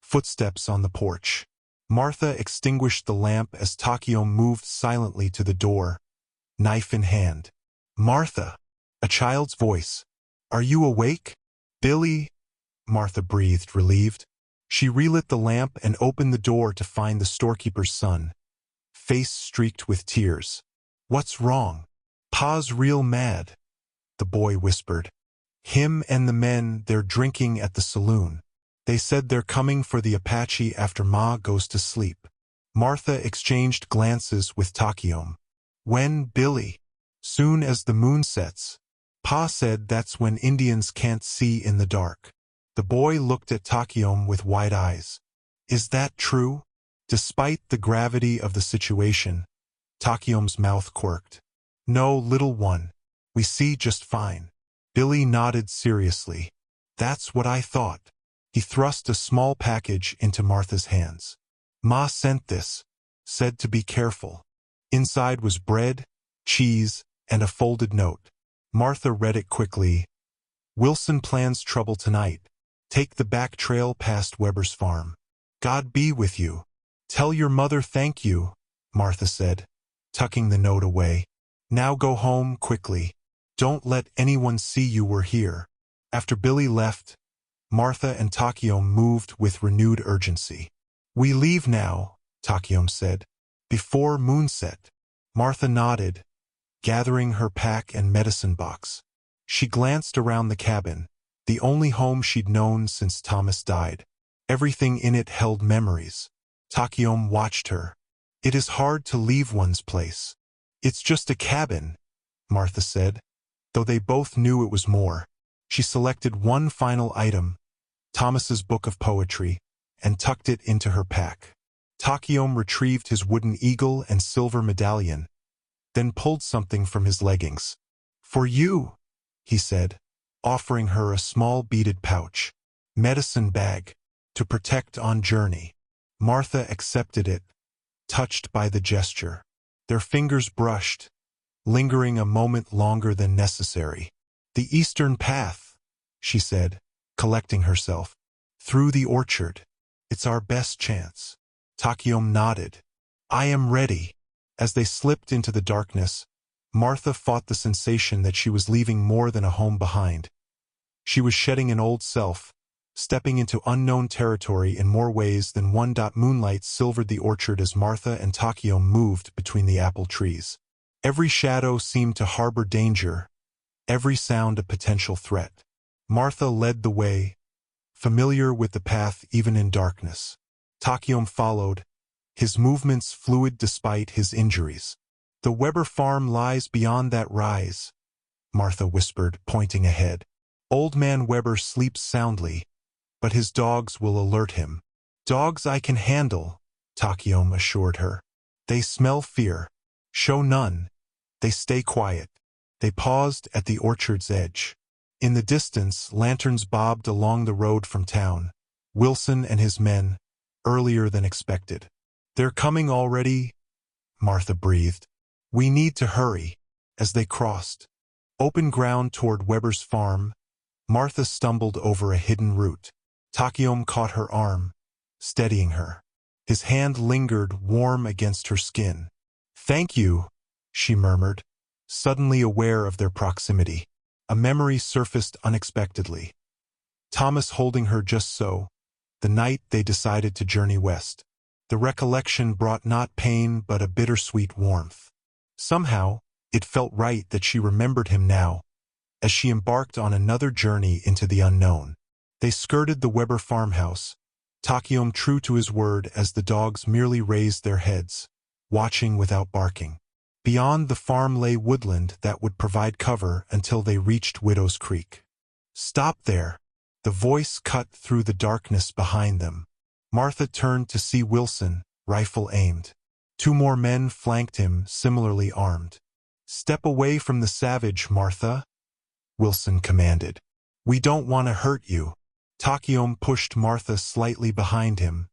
Footsteps on the porch. Martha extinguished the lamp as Takiom moved silently to the door, knife in hand. Martha, a child's voice. Are you awake? Billy? Martha breathed, relieved. She relit the lamp and opened the door to find the storekeeper's son, face streaked with tears. What's wrong? Pa's real mad, the boy whispered. Him and the men, they're drinking at the saloon. They said they're coming for the Apache after Ma goes to sleep. Martha exchanged glances with Takiom. When, Billy? Soon as the moon sets. Pa said that's when Indians can't see in the dark. The boy looked at Takiom with wide eyes. Is that true? Despite the gravity of the situation, Takiom's mouth quirked. No, little one. We see just fine. Billy nodded seriously. That's what I thought. He thrust a small package into Martha's hands. Ma sent this. Said to be careful. Inside was bread, cheese, and a folded note. Martha read it quickly. Wilson plans trouble tonight. Take the back trail past Weber's farm. God be with you. Tell your mother thank you, Martha said, tucking the note away. Now go home quickly. Don't let anyone see you were here. After Billy left, Martha and Takiom moved with renewed urgency. We leave now, Takiom said. Before moonset. Martha nodded, gathering her pack and medicine box. She glanced around the cabin, the only home she'd known since Thomas died. Everything in it held memories. Takiom watched her. It is hard to leave one's place. It's just a cabin, Martha said, though they both knew it was more. She selected one final item, Thomas's book of poetry, and tucked it into her pack. Takiom retrieved his wooden eagle and silver medallion, then pulled something from his leggings. "For you," he said, offering her a small beaded pouch. "Medicine bag, to protect on journey." Martha accepted it, touched by the gesture. Their fingers brushed, lingering a moment longer than necessary. "The eastern path," she said, collecting herself. "Through the orchard. It's our best chance." Takiom nodded. "I am ready." As they slipped into the darkness, Martha fought the sensation that she was leaving more than a home behind. She was shedding an old self, stepping into unknown territory in more ways than one. Moonlight silvered the orchard as Martha and Takiom moved between the apple trees. Every shadow seemed to harbor danger, every sound a potential threat. Martha led the way, familiar with the path even in darkness. Takiom followed, his movements fluid despite his injuries. "The Weber farm lies beyond that rise," Martha whispered, pointing ahead. "Old man Weber sleeps soundly, but his dogs will alert him." "Dogs I can handle," Takiom assured her. "They smell fear. Show none. They stay quiet." They paused at the orchard's edge. In the distance, lanterns bobbed along the road from town. Wilson and his men, earlier than expected. "They're coming already," Martha breathed. "We need to hurry." As they crossed open ground toward Weber's farm, Martha stumbled over a hidden root. Takiom caught her arm, steadying her. His hand lingered warm against her skin. "Thank you," she murmured, suddenly aware of their proximity. A memory surfaced unexpectedly. Thomas holding her just so, the night they decided to journey west. The recollection brought not pain but a bittersweet warmth. Somehow, it felt right that she remembered him now, as she embarked on another journey into the unknown. They skirted the Weber farmhouse, Takiom true to his word as the dogs merely raised their heads, watching without barking. Beyond the farm lay woodland that would provide cover until they reached Widow's Creek. "Stop there!" The voice cut through the darkness behind them. Martha turned to see Wilson, rifle aimed. Two more men flanked him, similarly armed. "Step away from the savage, Martha," Wilson commanded. "We don't want to hurt you." Takiom pushed Martha slightly behind him,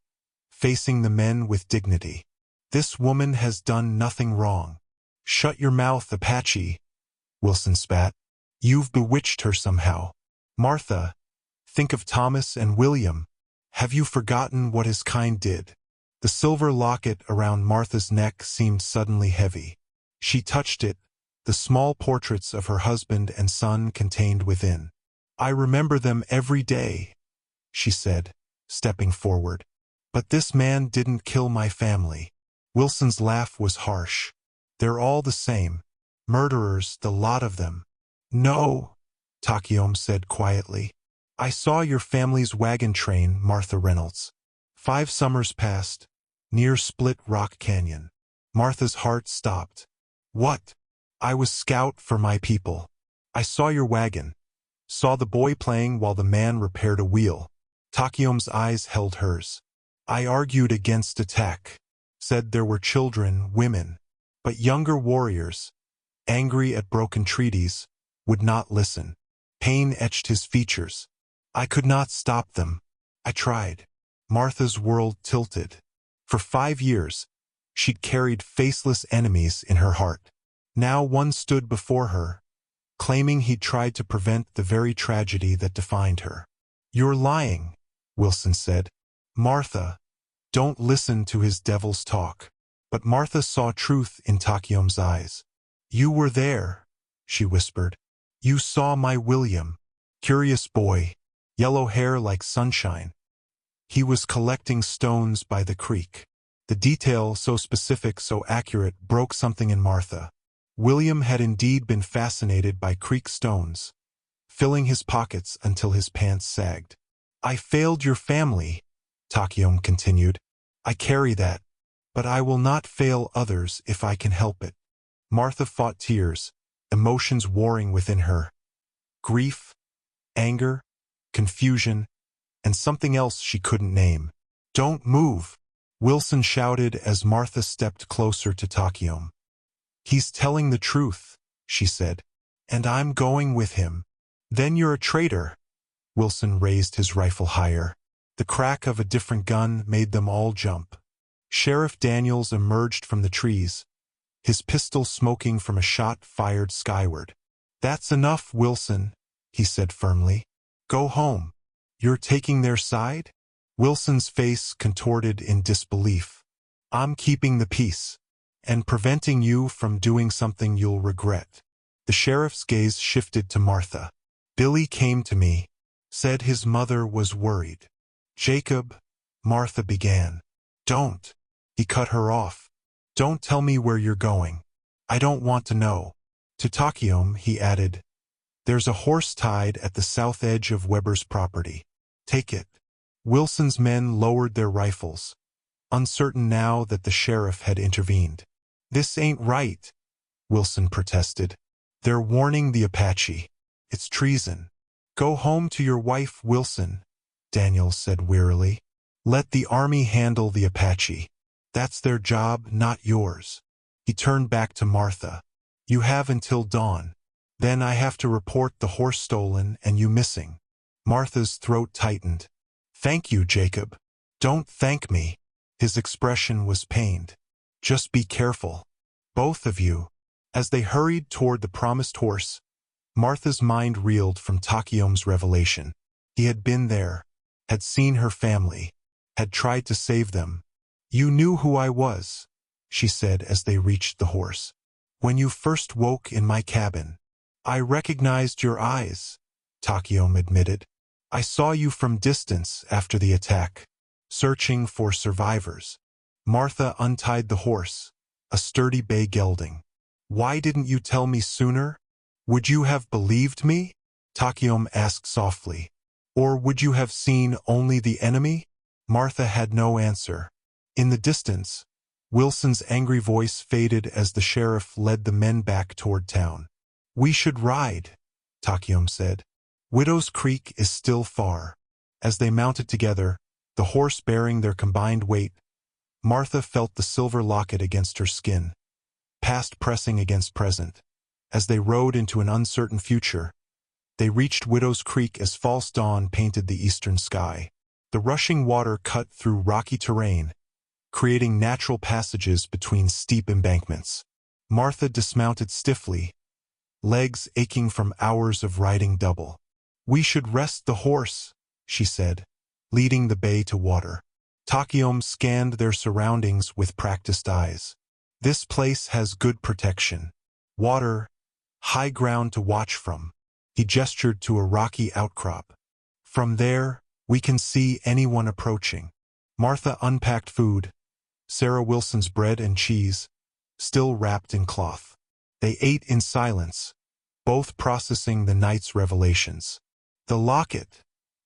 facing the men with dignity. "This woman has done nothing wrong." "Shut your mouth, Apache," Wilson spat. "You've bewitched her somehow." "Martha, think of Thomas and William. Have you forgotten what his kind did?" The silver locket around Martha's neck seemed suddenly heavy. She touched it, the small portraits of her husband and son contained within. "I remember them every day," she said, stepping forward. "But this man didn't kill my family." Wilson's laugh was harsh. "They're all the same. Murderers, the lot of them." "No," Takiom said quietly. "I saw your family's wagon train, Martha Reynolds. 5 summers passed, near Split Rock Canyon." Martha's heart stopped. "What?" "I was scout for my people. I saw your wagon. Saw the boy playing while the man repaired a wheel." Takiom's eyes held hers. "I argued against attack. Said there were children, women. But younger warriors, angry at broken treaties, would not listen." Pain etched his features. "I could not stop them. I tried." Martha's world tilted. For 5 years, she'd carried faceless enemies in her heart. Now one stood before her, claiming he'd tried to prevent the very tragedy that defined her. "You're lying," Wilson said. "Martha, don't listen to his devil's talk." But Martha saw truth in Takiom's eyes. "You were there," she whispered. "You saw my William. Curious boy, yellow hair like sunshine. He was collecting stones by the creek." The detail, so specific, so accurate, broke something in Martha. William had indeed been fascinated by creek stones, filling his pockets until his pants sagged. "I failed your family," Takiom continued. "I carry that. But I will not fail others if I can help it." Martha fought tears, emotions warring within her. Grief, anger, confusion, and something else she couldn't name. "Don't move," Wilson shouted as Martha stepped closer to Takayom. "He's telling the truth," she said. "And I'm going with him." "Then you're a traitor." Wilson raised his rifle higher. The crack of a different gun made them all jump. Sheriff Daniels emerged from the trees, his pistol smoking from a shot fired skyward. "That's enough, Wilson," he said firmly. "Go home." "You're taking their side?" Wilson's face contorted in disbelief. "I'm keeping the peace, and preventing you from doing something you'll regret." The sheriff's gaze shifted to Martha. "Billy came to me, said his mother was worried." "Jacob," Martha began. "Don't." He cut her off. "Don't tell me where you're going. I don't want to know." To Takayom, he added, "There's a horse tied at the south edge of Weber's property. Take it." Wilson's men lowered their rifles, uncertain now that the sheriff had intervened. "This ain't right," Wilson protested. "They're warning the Apache. It's treason." "Go home to your wife, Wilson," Daniels said wearily. "Let the army handle the Apache. That's their job, not yours." He turned back to Martha. "You have until dawn. Then I have to report the horse stolen and you missing." Martha's throat tightened. "Thank you, Jacob." "Don't thank me." His expression was pained. "Just be careful. Both of you." As they hurried toward the promised horse, Martha's mind reeled from Takayom's revelation. He had been there, had seen her family, had tried to save them. "You knew who I was," she said as they reached the horse. "When you first woke in my cabin, I recognized your eyes," Takayom admitted. "I saw you from distance after the attack, searching for survivors." Martha untied the horse, a sturdy bay gelding. "Why didn't you tell me sooner? Would you have believed me?" Takayom asked softly. "Or would you have seen only the enemy?" Martha had no answer. In the distance, Wilson's angry voice faded as the sheriff led the men back toward town. "We should ride," Takayom said. "Widow's Creek is still far." As they mounted together, the horse bearing their combined weight, Martha felt the silver locket against her skin, past pressing against present. As they rode into an uncertain future, they reached Widow's Creek as false dawn painted the eastern sky. The rushing water cut through rocky terrain, creating natural passages between steep embankments. Martha dismounted stiffly, legs aching from hours of riding double. "We should rest the horse," she said, leading the bay to water. Takayom scanned their surroundings with practiced eyes. "This place has good protection. Water, high ground to watch from." He gestured to a rocky outcrop. "From there, we can see anyone approaching." Martha unpacked food, Sarah Wilson's bread and cheese, still wrapped in cloth. They ate in silence, both processing the night's revelations. "The locket,"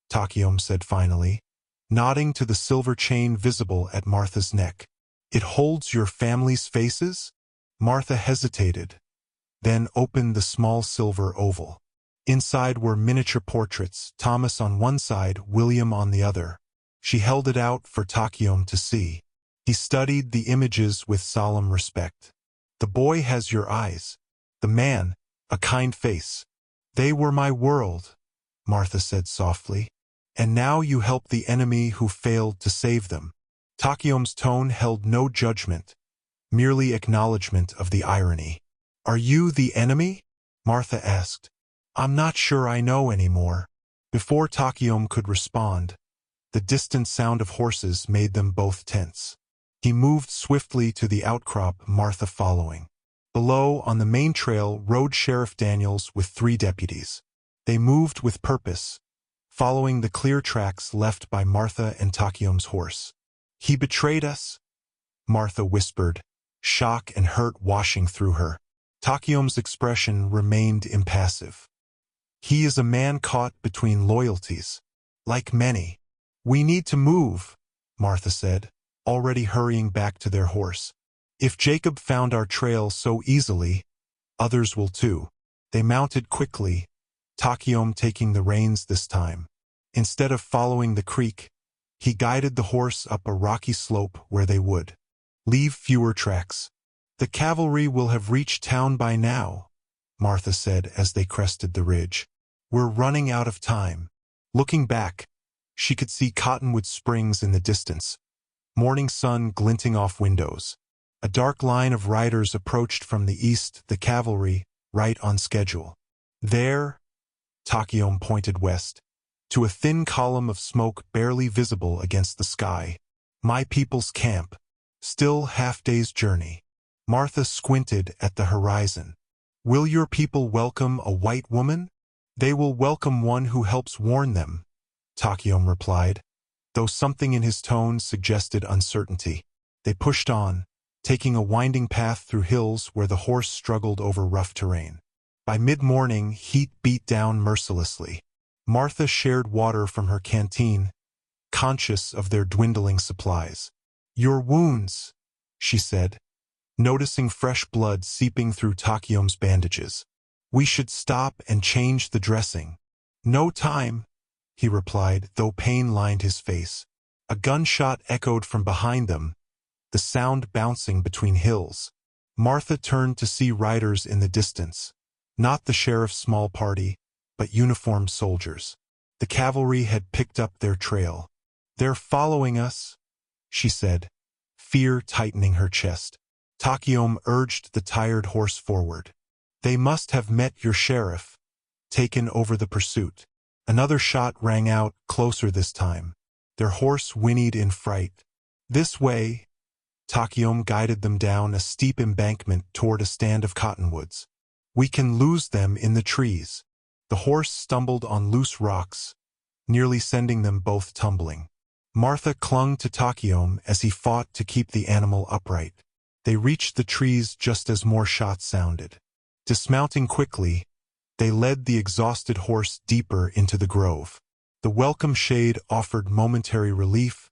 Takayom said finally, nodding to the silver chain visible at Martha's neck. "It holds your family's faces?" Martha hesitated, then opened the small silver oval. Inside were miniature portraits, Thomas on one side, William on the other. She held it out for Takayom to see. He studied the images with solemn respect. "The boy has your eyes. The man, a kind face. They were my world," Martha said softly. "And now you help the enemy who failed to save them." Takayom's tone held no judgment, merely acknowledgement of the irony. "Are you the enemy?" Martha asked. "I'm not sure I know anymore." Before Takayom could respond, the distant sound of horses made them both tense. He moved swiftly to the outcrop, Martha following. Below, on the main trail, rode Sheriff Daniels with 3 deputies. They moved with purpose, following the clear tracks left by Martha and Takayom's horse. "He betrayed us," Martha whispered, shock and hurt washing through her. Takayom's expression remained impassive. "He is a man caught between loyalties, like many." "We need to move," Martha said, already hurrying back to their horse. "If Jacob found our trail so easily, others will too." They mounted quickly, Takayom taking the reins this time. Instead of following the creek, He guided the horse up a rocky slope where they would leave fewer tracks. "The cavalry will have reached town by now," Martha said as they crested the ridge. "We're running out of time." Looking back, she could see Cottonwood Springs in the distance, morning sun glinting off windows. A dark line of riders approached from the east, the cavalry, right on schedule. There, Takayom pointed west, to a thin column of smoke barely visible against the sky. "My people's camp. Still half-day's journey." Martha squinted at the horizon. "Will your people welcome a white woman?" "They will welcome one who helps warn them," Takayom replied, though something in his tone suggested uncertainty. They pushed on, taking a winding path through hills where the horse struggled over rough terrain. By mid-morning, heat beat down mercilessly. Martha shared water from her canteen, conscious of their dwindling supplies. "Your wounds," she said, noticing fresh blood seeping through Takayom's bandages. "We should stop and change the dressing." "No time," he replied, though pain lined his face. A gunshot echoed from behind them, the sound bouncing between hills. Martha turned to see riders in the distance, not the sheriff's small party, but uniformed soldiers. The cavalry had picked up their trail. "They're following us," she said, fear tightening her chest. Takayom urged the tired horse forward. "They must have met your sheriff, taken over the pursuit." Another shot rang out, closer this time. Their horse whinnied in fright. "This way." Takayom guided them down a steep embankment toward a stand of cottonwoods. "We can lose them in the trees." The horse stumbled on loose rocks, nearly sending them both tumbling. Martha clung to Takayom as he fought to keep the animal upright. They reached the trees just as more shots sounded. Dismounting quickly, they led the exhausted horse deeper into the grove. The welcome shade offered momentary relief,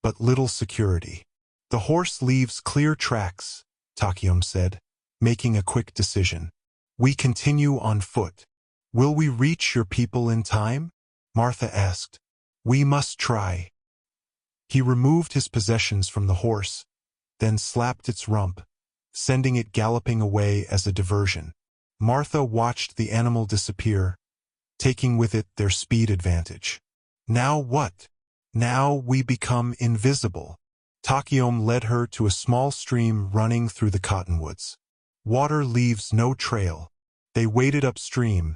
but little security. "The horse leaves clear tracks," Takayom said, making a quick decision. "We continue on foot." "Will we reach your people in time?" Martha asked. "We must try." He removed his possessions from the horse, then slapped its rump, sending it galloping away as a diversion. Martha watched the animal disappear, taking with it their speed advantage. "Now what?" "Now we become invisible." Takayom led her to a small stream running through the cottonwoods. "Water leaves no trail." They waded upstream,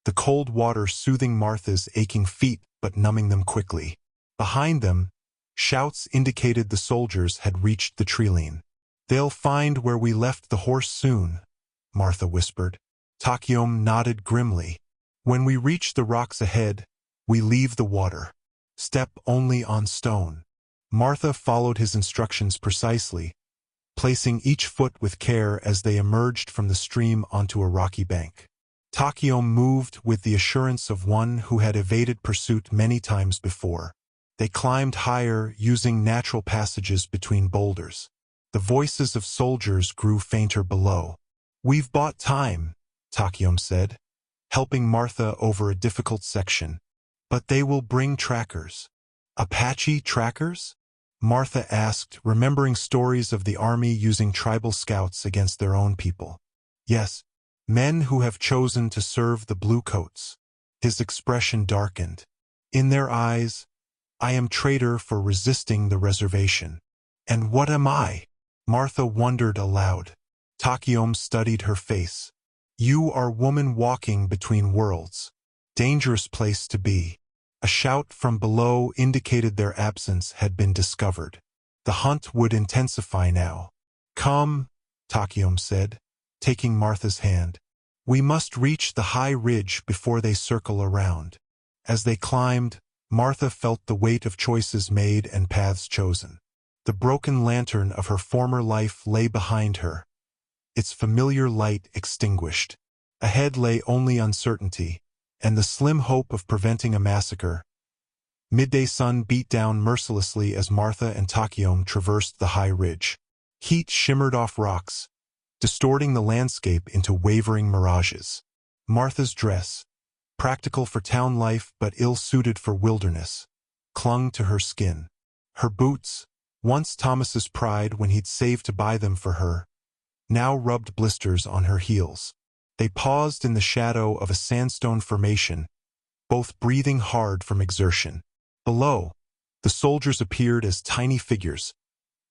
the cold water soothing Martha's aching feet but numbing them quickly. Behind them, shouts indicated the soldiers had reached the treeline. "They'll find where we left the horse soon," Martha whispered. Takayom nodded grimly. "When we reach the rocks ahead, we leave the water. Step only on stone." Martha followed his instructions precisely, placing each foot with care as they emerged from the stream onto a rocky bank. Takayom moved with the assurance of one who had evaded pursuit many times before. They climbed higher, using natural passages between boulders. The voices of soldiers grew fainter below. "We've bought time," Takayom said, helping Martha over a difficult section. "But they will bring trackers." "Apache trackers?" Martha asked, remembering stories of the army using tribal scouts against their own people. "Yes, men who have chosen to serve the bluecoats." His expression darkened. "In their eyes, I am traitor for resisting the reservation." "And what am I?" Martha wondered aloud. Takayom studied her face. "You are woman walking between worlds. Dangerous place to be." A shout from below indicated their absence had been discovered. The hunt would intensify now. "Come," Takayom said, taking Martha's hand. "We must reach the high ridge before they circle around." As they climbed, Martha felt the weight of choices made and paths chosen. The broken lantern of her former life lay behind her, its familiar light extinguished. Ahead lay only uncertainty, and the slim hope of preventing a massacre. Midday sun beat down mercilessly as Martha and Takayom traversed the high ridge. Heat shimmered off rocks, distorting the landscape into wavering mirages. Martha's dress, practical for town life but ill-suited for wilderness, clung to her skin. Her boots, once Thomas's pride when he'd saved to buy them for her, now rubbed blisters on her heels. They paused in the shadow of a sandstone formation, both breathing hard from exertion. Below, the soldiers appeared as tiny figures,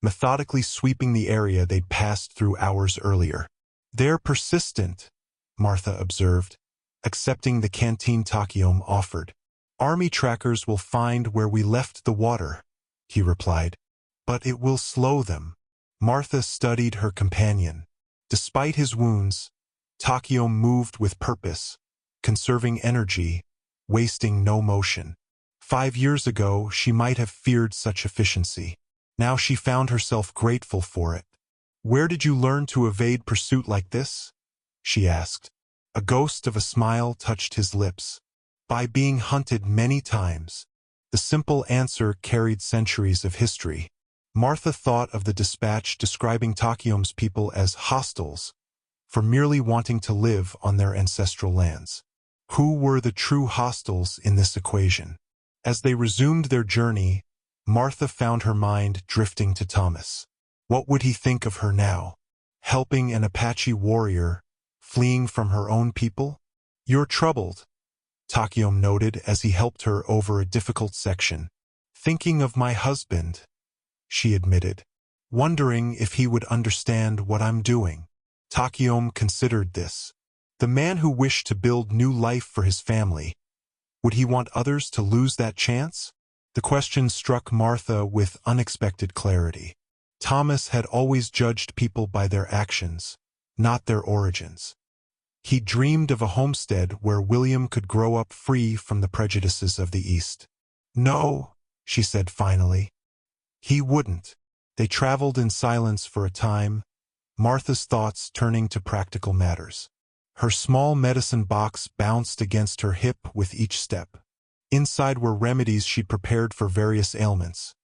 methodically sweeping the area they'd passed through hours earlier. "They're persistent," Martha observed, accepting the canteen Takayom offered. "Army trackers will find where we left the water," he replied. "But it will slow them." Martha studied her companion. Despite his wounds, Takayom moved with purpose, conserving energy, wasting no motion. 5 years ago, she might have feared such efficiency. Now she found herself grateful for it. "Where did you learn to evade pursuit like this?" she asked. A ghost of a smile touched his lips. "By being hunted many times." The simple answer carried centuries of history. Martha thought of the dispatch describing Takayom's people as hostiles, for merely wanting to live on their ancestral lands. Who were the true hostiles in this equation? As they resumed their journey, Martha found her mind drifting to Thomas. What would he think of her now? Helping an Apache warrior, fleeing from her own people? "You're troubled," Takayom noted as he helped her over a difficult section. "Thinking of my husband," she admitted, "wondering if he would understand what I'm doing." Takayom considered this. The man who wished to build new life for his family, would he want others to lose that chance? The question struck Martha with unexpected clarity. Thomas had always judged people by their actions, not their origins. He dreamed of a homestead where William could grow up free from the prejudices of the East. "No," she said finally. He wouldn't. They traveled in silence for a time, Martha's thoughts turning to practical matters. Her small medicine box bounced against her hip with each step. Inside were remedies she'd prepared for various ailments.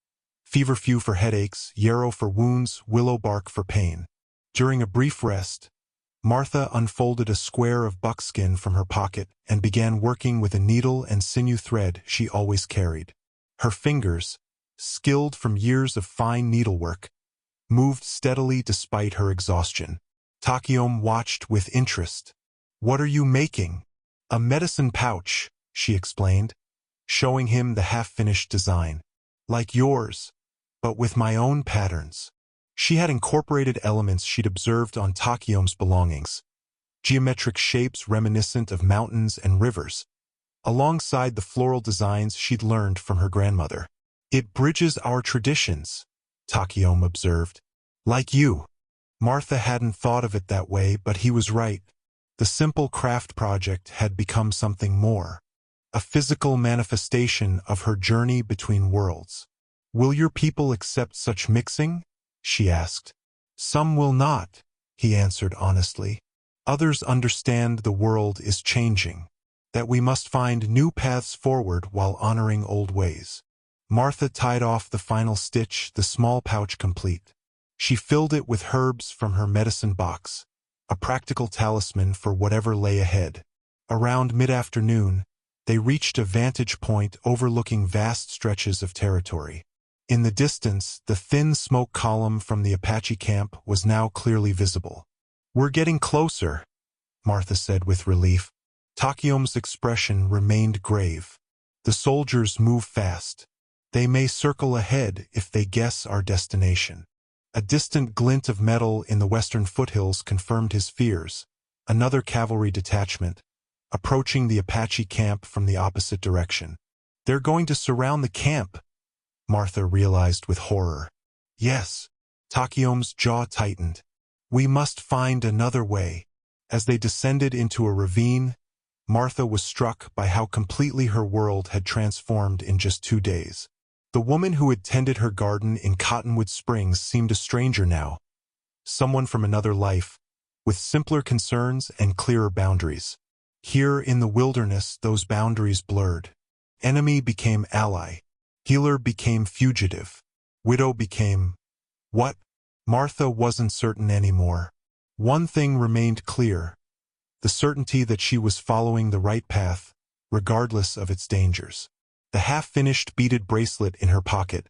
Feverfew for headaches, yarrow for wounds, willow bark for pain. During a brief rest, Martha unfolded a square of buckskin from her pocket and began working with a needle and sinew thread she always carried. Her fingers, skilled from years of fine needlework, moved steadily despite her exhaustion. Takayom watched with interest. "What are you making?" "A medicine pouch," she explained, showing him the half-finished design. "Like yours, but with my own patterns." She had incorporated elements she'd observed on Takayom's belongings, geometric shapes reminiscent of mountains and rivers, alongside the floral designs she'd learned from her grandmother. "It bridges our traditions," Takayom observed. "Like you." Martha hadn't thought of it that way, but he was right. The simple craft project had become something more, a physical manifestation of her journey between worlds. "Will your people accept such mixing?" she asked. "Some will not," he answered honestly. "Others understand the world is changing, that we must find new paths forward while honoring old ways." Martha tied off the final stitch, the small pouch complete. She filled it with herbs from her medicine box, a practical talisman for whatever lay ahead. Around mid-afternoon, they reached a vantage point overlooking vast stretches of territory. In the distance, the thin smoke column from the Apache camp was now clearly visible. "We're getting closer," Martha said with relief. Takayom's expression remained grave. "The soldiers move fast. They may circle ahead if they guess our destination." A distant glint of metal in the western foothills confirmed his fears. Another cavalry detachment, approaching the Apache camp from the opposite direction. "They're going to surround the camp," Martha realized with horror. "Yes." Takayom's jaw tightened. "We must find another way." As they descended into a ravine, Martha was struck by how completely her world had transformed in just 2 days. The woman who had tended her garden in Cottonwood Springs seemed a stranger now, someone from another life, with simpler concerns and clearer boundaries. Here in the wilderness, those boundaries blurred. Enemy became ally. Healer became fugitive. Widow became... what? Martha wasn't certain anymore. One thing remained clear, the certainty that she was following the right path, regardless of its dangers. The half-finished beaded bracelet in her pocket,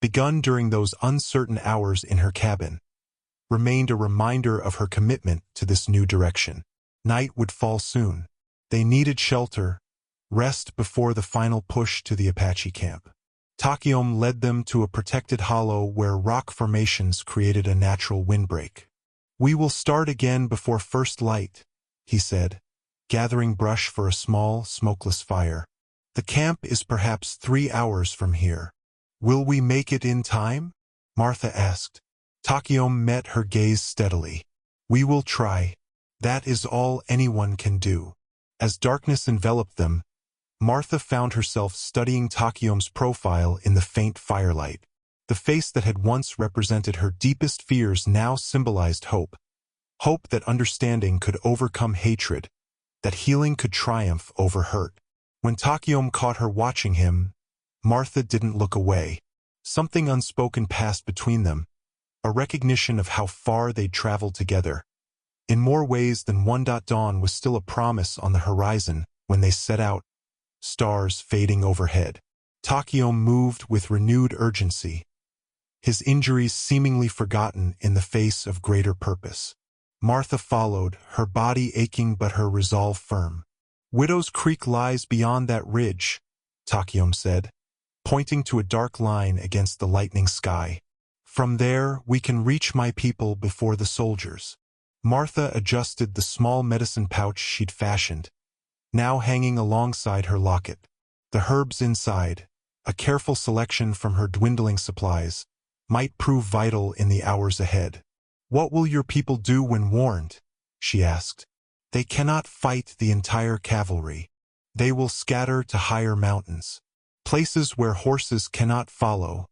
begun during those uncertain hours in her cabin, remained a reminder of her commitment to this new direction. Night would fall soon. They needed shelter, rest before the final push to the Apache camp. Takayom led them to a protected hollow where rock formations created a natural windbreak. "We will start again before first light," he said, gathering brush for a small, smokeless fire. "The camp is perhaps 3 hours from here." "Will we make it in time?" Martha asked. Takayom met her gaze steadily. "We will try. That is all anyone can do." As darkness enveloped them, Martha found herself studying Takayom's profile in the faint firelight. The face that had once represented her deepest fears now symbolized hope. Hope that understanding could overcome hatred, that healing could triumph over hurt. When Takayom caught her watching him, Martha didn't look away. Something unspoken passed between them, a recognition of how far they'd traveled together. In more ways than one. Dawn was still a promise on the horizon when they set out, stars fading overhead. Takayom moved with renewed urgency, his injuries seemingly forgotten in the face of greater purpose. Martha followed, her body aching but her resolve firm. "Widow's Creek lies beyond that ridge," Takayom said, pointing to a dark line against the lightening sky. "From there, we can reach my people before the soldiers." Martha adjusted the small medicine pouch she'd fashioned, now hanging alongside her locket. The herbs inside, a careful selection from her dwindling supplies, might prove vital in the hours ahead. "What will your people do when warned?" she asked. "They cannot fight the entire cavalry. They will scatter to higher mountains, places where horses cannot follow,"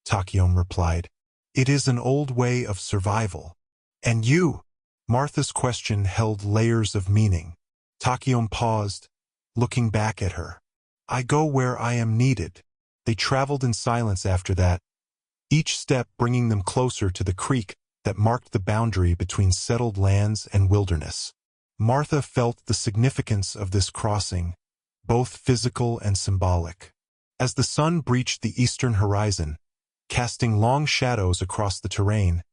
Takayom replied. "It is an old way of survival." "And you?" Martha's question held layers of meaning. Takayom paused, looking back at her. "I go where I am needed." They traveled in silence after that, each step bringing them closer to the creek that marked the boundary between settled lands and wilderness. Martha felt the significance of this crossing, both physical and symbolic. As the sun breached the eastern horizon, casting long shadows across the terrain,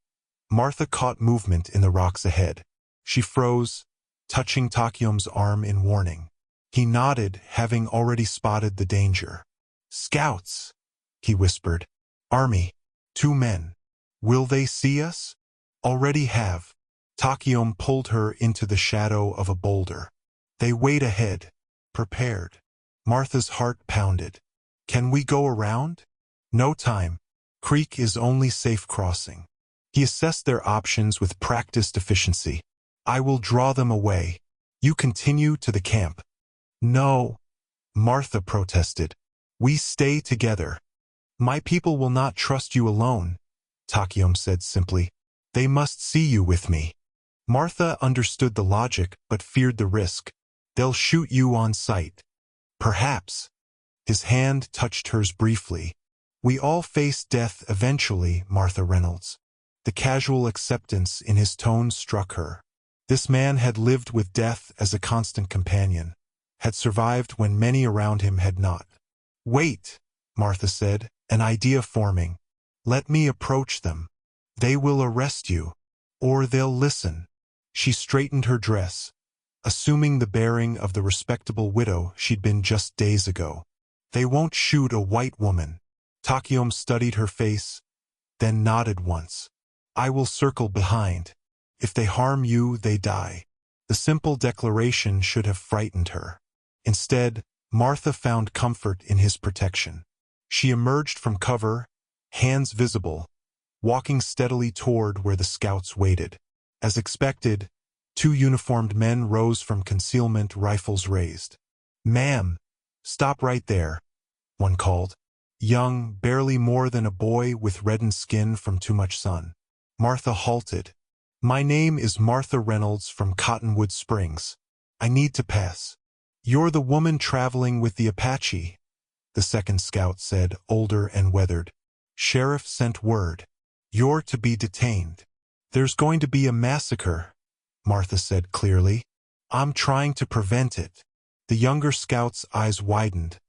Martha caught movement in the rocks ahead. She froze, touching Takayom's arm in warning. He nodded, having already spotted the danger. "Scouts," he whispered. "Army. 2 men. Will they see us?" "Already have." Takayom pulled her into the shadow of a boulder. "They wait ahead, prepared." Martha's heart pounded. "Can we go around?" "No time. Creek is only safe crossing." He assessed their options with practiced efficiency. "I will draw them away. You continue to the camp." "No," Martha protested. "We stay together." "My people will not trust you alone," Takayom said simply. "They must see you with me." Martha understood the logic but feared the risk. "They'll shoot you on sight." "Perhaps." His hand touched hers briefly. "We all face death eventually, Martha Reynolds." The casual acceptance in his tone struck her. This man had lived with death as a constant companion, had survived when many around him had not. "Wait," Martha said, an idea forming. "Let me approach them. They will arrest you. Or they'll listen." She straightened her dress, assuming the bearing of the respectable widow she'd been just days ago. "They won't shoot a white woman." Takayom studied her face, then nodded once. "I will circle behind. If they harm you, they die." The simple declaration should have frightened her. Instead, Martha found comfort in his protection. She emerged from cover, hands visible, walking steadily toward where the scouts waited. As expected, 2 uniformed men rose from concealment, rifles raised. "Ma'am, stop right there," one called. Young, barely more than a boy with reddened skin from too much sun. Martha halted. "My name is Martha Reynolds from Cottonwood Springs. I need to pass." "You're the woman traveling with the Apache," the second scout said, older and weathered. "Sheriff sent word. You're to be detained." "There's going to be a massacre," Martha said clearly. "I'm trying to prevent it." The younger scout's eyes widened,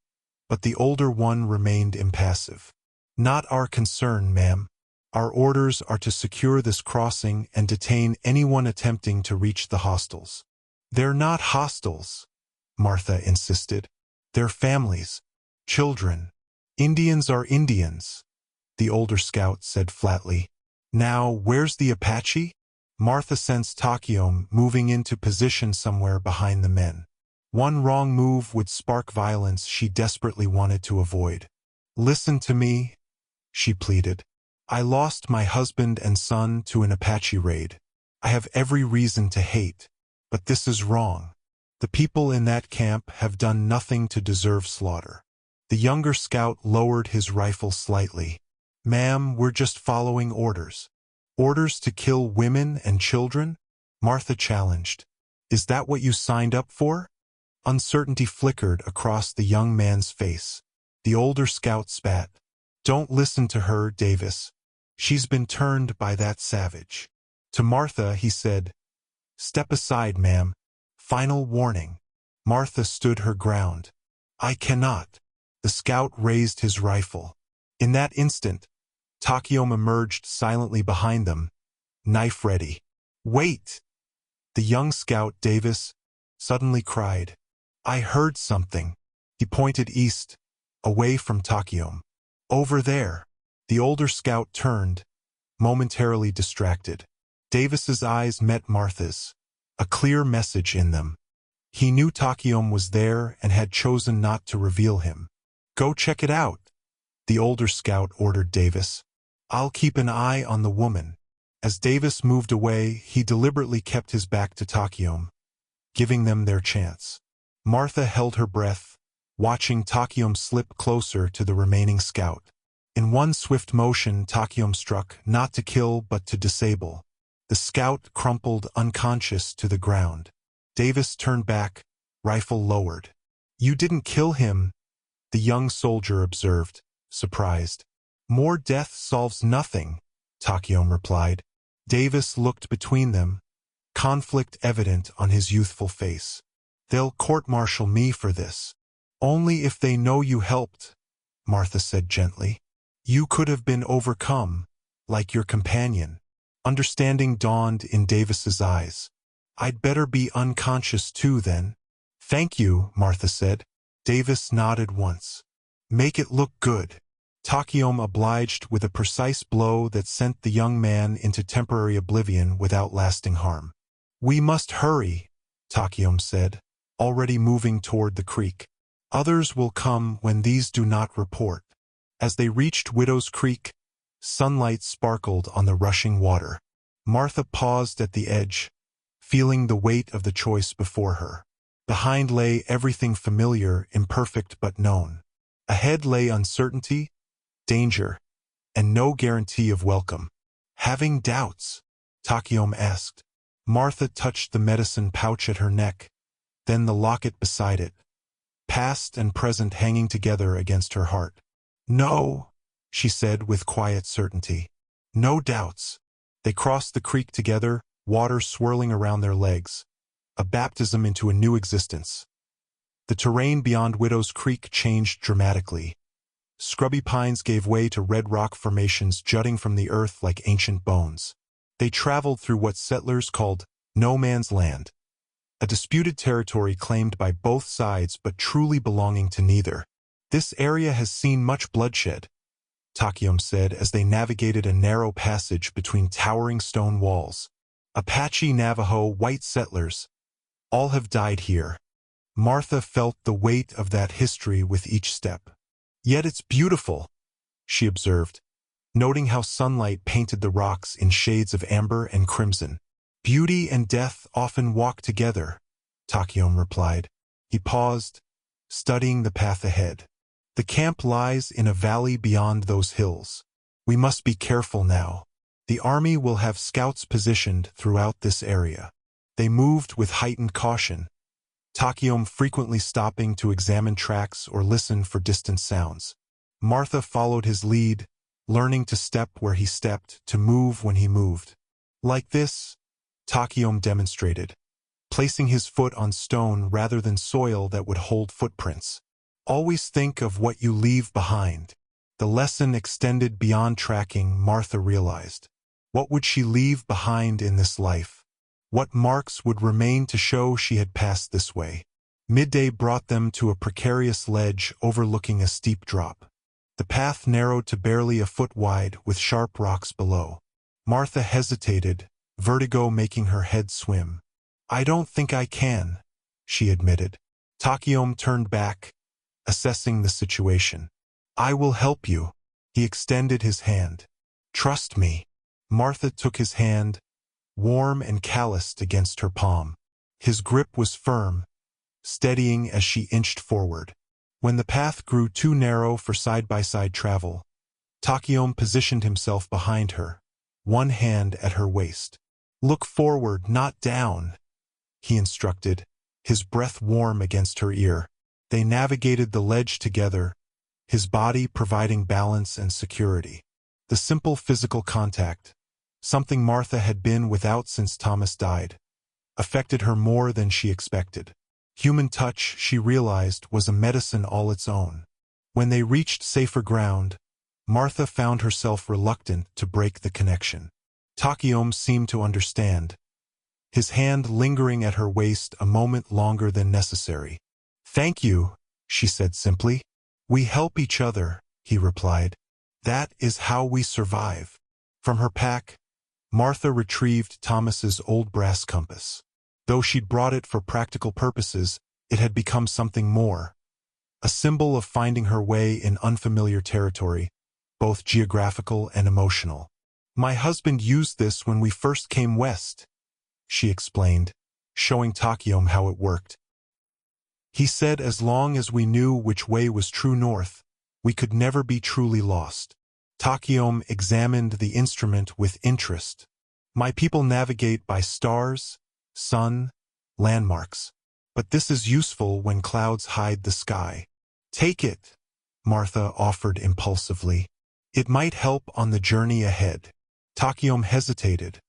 but the older one remained impassive. "Not our concern, ma'am. Our orders are to secure this crossing and detain anyone attempting to reach the hostels." "They're not hostels," Martha insisted. "They're families, children. Indians are Indians," the older scout said flatly. "Now, where's the Apache?" Martha sensed Takayom moving into position somewhere behind the men. One wrong move would spark violence she desperately wanted to avoid. "Listen to me," she pleaded. "I lost my husband and son to an Apache raid. I have every reason to hate, but this is wrong. The people in that camp have done nothing to deserve slaughter." The younger scout lowered his rifle slightly. "Ma'am, we're just following orders." "Orders to kill women and children?" Martha challenged. "Is that what you signed up for?" Uncertainty flickered across the young man's face. The older scout spat. "Don't listen to her, Davis. She's been turned by that savage." To Martha, he said, "Step aside, ma'am. Final warning." Martha stood her ground. "I cannot." The scout raised his rifle. In that instant, Takayom emerged silently behind them, knife ready. "Wait!" The young scout, Davis, suddenly cried. "I heard something." He pointed east, away from Takayom. "Over there." The older scout turned, momentarily distracted. Davis's eyes met Martha's, a clear message in them. He knew Takayom was there and had chosen not to reveal him. "Go check it out," the older scout ordered Davis. "I'll keep an eye on the woman." As Davis moved away, he deliberately kept his back to Takayom, giving them their chance. Martha held her breath, watching Takayom slip closer to the remaining scout. In one swift motion, Takayom struck, not to kill but to disable. The scout crumpled unconscious to the ground. Davis turned back, rifle lowered. "You didn't kill him," the young soldier observed, surprised. "More death solves nothing," Takayom replied. Davis looked between them, conflict evident on his youthful face. "They'll court-martial me for this." "Only if they know you helped," Martha said gently. "You could have been overcome, like your companion." Understanding dawned in Davis's eyes. "I'd better be unconscious too, then." "Thank you," Martha said. Davis nodded once. "Make it look good." Takayom obliged with a precise blow that sent the young man into temporary oblivion without lasting harm. "We must hurry," Takayom said, already moving toward the creek. "Others will come when these do not report." As they reached Widow's Creek, sunlight sparkled on the rushing water. Martha paused at the edge, feeling the weight of the choice before her. Behind lay everything familiar, imperfect but known. Ahead lay uncertainty, danger, and no guarantee of welcome. "Having doubts?" Takayom asked. Martha touched the medicine pouch at her neck, then the locket beside it, past and present hanging together against her heart. "No," she said with quiet certainty. "No doubts." They crossed the creek together, water swirling around their legs, a baptism into a new existence. The terrain beyond Widow's Creek changed dramatically. Scrubby pines gave way to red rock formations jutting from the earth like ancient bones. They traveled through what settlers called no man's land, a disputed territory claimed by both sides but truly belonging to neither. "This area has seen much bloodshed," Takayom said as they navigated a narrow passage between towering stone walls. "Apache, Navajo, white settlers, all have died here." Martha felt the weight of that history with each step. "Yet it's beautiful," she observed, noting how sunlight painted the rocks in shades of amber and crimson. "Beauty and death often walk together," Takayom replied. He paused, studying the path ahead. "The camp lies in a valley beyond those hills. We must be careful now. The army will have scouts positioned throughout this area." They moved with heightened caution, Takayom frequently stopping to examine tracks or listen for distant sounds. Martha followed his lead, learning to step where he stepped, to move when he moved. "Like this," Takayom demonstrated, placing his foot on stone rather than soil that would hold footprints. Always think of what you leave behind. The lesson extended beyond tracking, Martha realized. What would she leave behind in this life? What marks would remain to show she had passed this way? Midday brought them to a precarious ledge overlooking a steep drop. The path narrowed to barely a foot wide, with sharp rocks below. Martha hesitated, vertigo making her head swim. "I don't think I can," she admitted. Takayom turned back, assessing the situation. "I will help you." He extended his hand. "Trust me." Martha took his hand, warm and calloused against her palm. His grip was firm, steadying as she inched forward. When the path grew too narrow for side-by-side travel, Takayom positioned himself behind her, one hand at her waist. "Look forward, not down," he instructed, his breath warm against her ear. They navigated the ledge together, his body providing balance and security. The simple physical contact, something Martha had been without since Thomas died, affected her more than she expected. Human touch, she realized, was a medicine all its own. When they reached safer ground, Martha found herself reluctant to break the connection. Takayom seemed to understand, his hand lingering at her waist a moment longer than necessary. "Thank you," she said simply. "We help each other," he replied. "That is how we survive." From her pack, Martha retrieved Thomas's old brass compass. Though she'd brought it for practical purposes, it had become something more. A symbol of finding her way in unfamiliar territory, both geographical and emotional. "My husband used this when we first came west," she explained, showing Takayom how it worked. "He said as long as we knew which way was true north, we could never be truly lost." Takayom examined the instrument with interest. "My people navigate by stars, sun, landmarks. But this is useful when clouds hide the sky." "Take it," Martha offered impulsively. "It might help on the journey ahead." Takayom hesitated,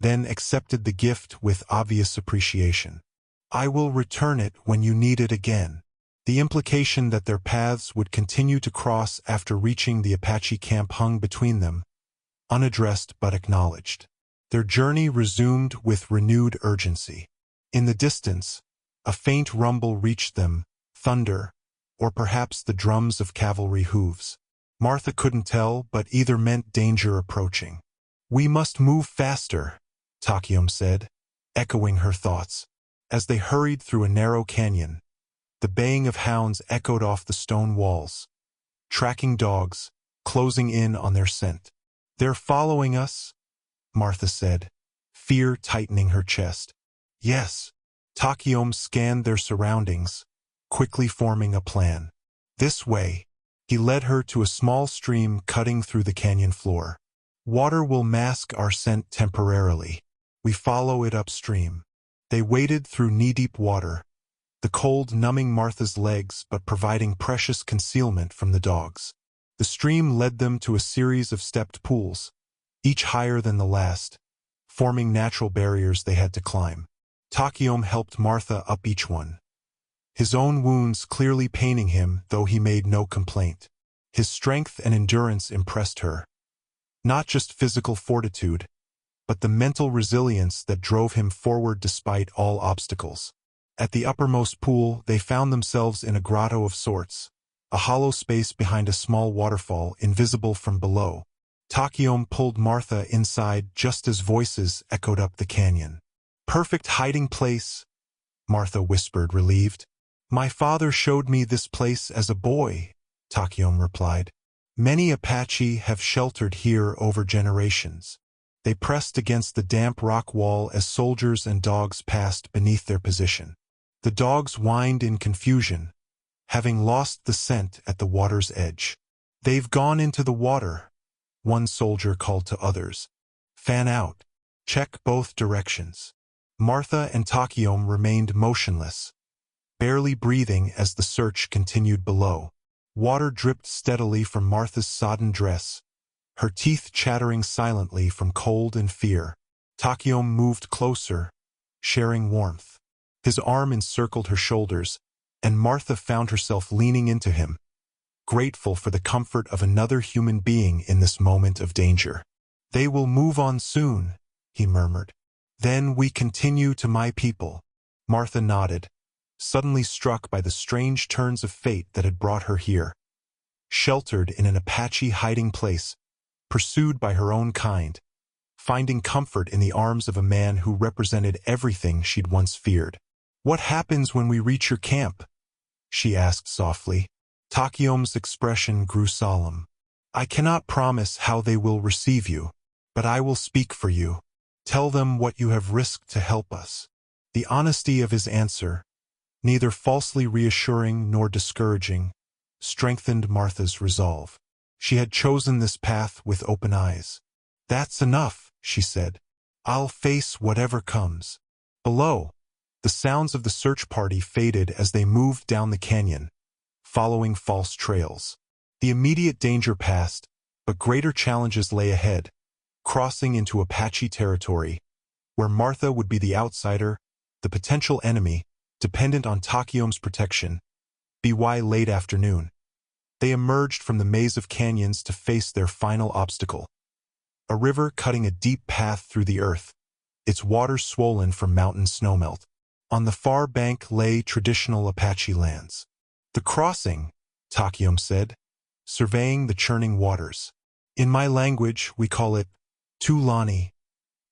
then accepted the gift with obvious appreciation. "I will return it when you need it again." The implication that their paths would continue to cross after reaching the Apache camp hung between them, unaddressed but acknowledged. Their journey resumed with renewed urgency. In the distance, a faint rumble reached them, thunder, or perhaps the drums of cavalry hooves. Martha couldn't tell, but either meant danger approaching. "We must move faster," Takayom said, echoing her thoughts. As they hurried through a narrow canyon, the baying of hounds echoed off the stone walls, tracking dogs, closing in on their scent. "They're following us," Martha said, fear tightening her chest. "Yes." Takayom scanned their surroundings, quickly forming a plan. "This way." He led her to a small stream cutting through the canyon floor. "Water will mask our scent temporarily. We follow it upstream." They waded through knee-deep water, the cold numbing Martha's legs but providing precious concealment from the dogs. The stream led them to a series of stepped pools, each higher than the last, forming natural barriers they had to climb. Takayom helped Martha up each one, his own wounds clearly paining him, though he made no complaint. His strength and endurance impressed her. Not just physical fortitude, but the mental resilience that drove him forward despite all obstacles. At the uppermost pool, they found themselves in a grotto of sorts, a hollow space behind a small waterfall invisible from below. Takayom pulled Martha inside just as voices echoed up the canyon. "Perfect hiding place," Martha whispered, relieved. "My father showed me this place as a boy," Takayom replied. "Many Apache have sheltered here over generations." They pressed against the damp rock wall as soldiers and dogs passed beneath their position. The dogs whined in confusion, having lost the scent at the water's edge. "They've gone into the water," one soldier called to others. "Fan out. Check both directions." Martha and Takayom remained motionless, barely breathing as the search continued below. Water dripped steadily from Martha's sodden dress, her teeth chattering silently from cold and fear. Takayom moved closer, sharing warmth. His arm encircled her shoulders, and Martha found herself leaning into him, grateful for the comfort of another human being in this moment of danger. "They will move on soon," he murmured. "Then we continue to my people." Martha nodded, suddenly struck by the strange turns of fate that had brought her here. Sheltered in an Apache hiding place, pursued by her own kind, finding comfort in the arms of a man who represented everything she'd once feared. "What happens when we reach your camp?" she asked softly. Takiom's expression grew solemn. "I cannot promise how they will receive you, but I will speak for you. Tell them what you have risked to help us." The honesty of his answer, neither falsely reassuring nor discouraging, strengthened Martha's resolve. She had chosen this path with open eyes. "That's enough," she said. "I'll face whatever comes." Below, the sounds of the search party faded as they moved down the canyon, following false trails. The immediate danger passed, but greater challenges lay ahead, crossing into Apache territory, where Martha would be the outsider, the potential enemy, dependent on Takiom's protection. By late afternoon, they emerged from the maze of canyons to face their final obstacle. A river cutting a deep path through the earth, its waters swollen from mountain snowmelt. On the far bank lay traditional Apache lands. "The crossing," Takiom said, surveying the churning waters. "In my language, we call it Tulani,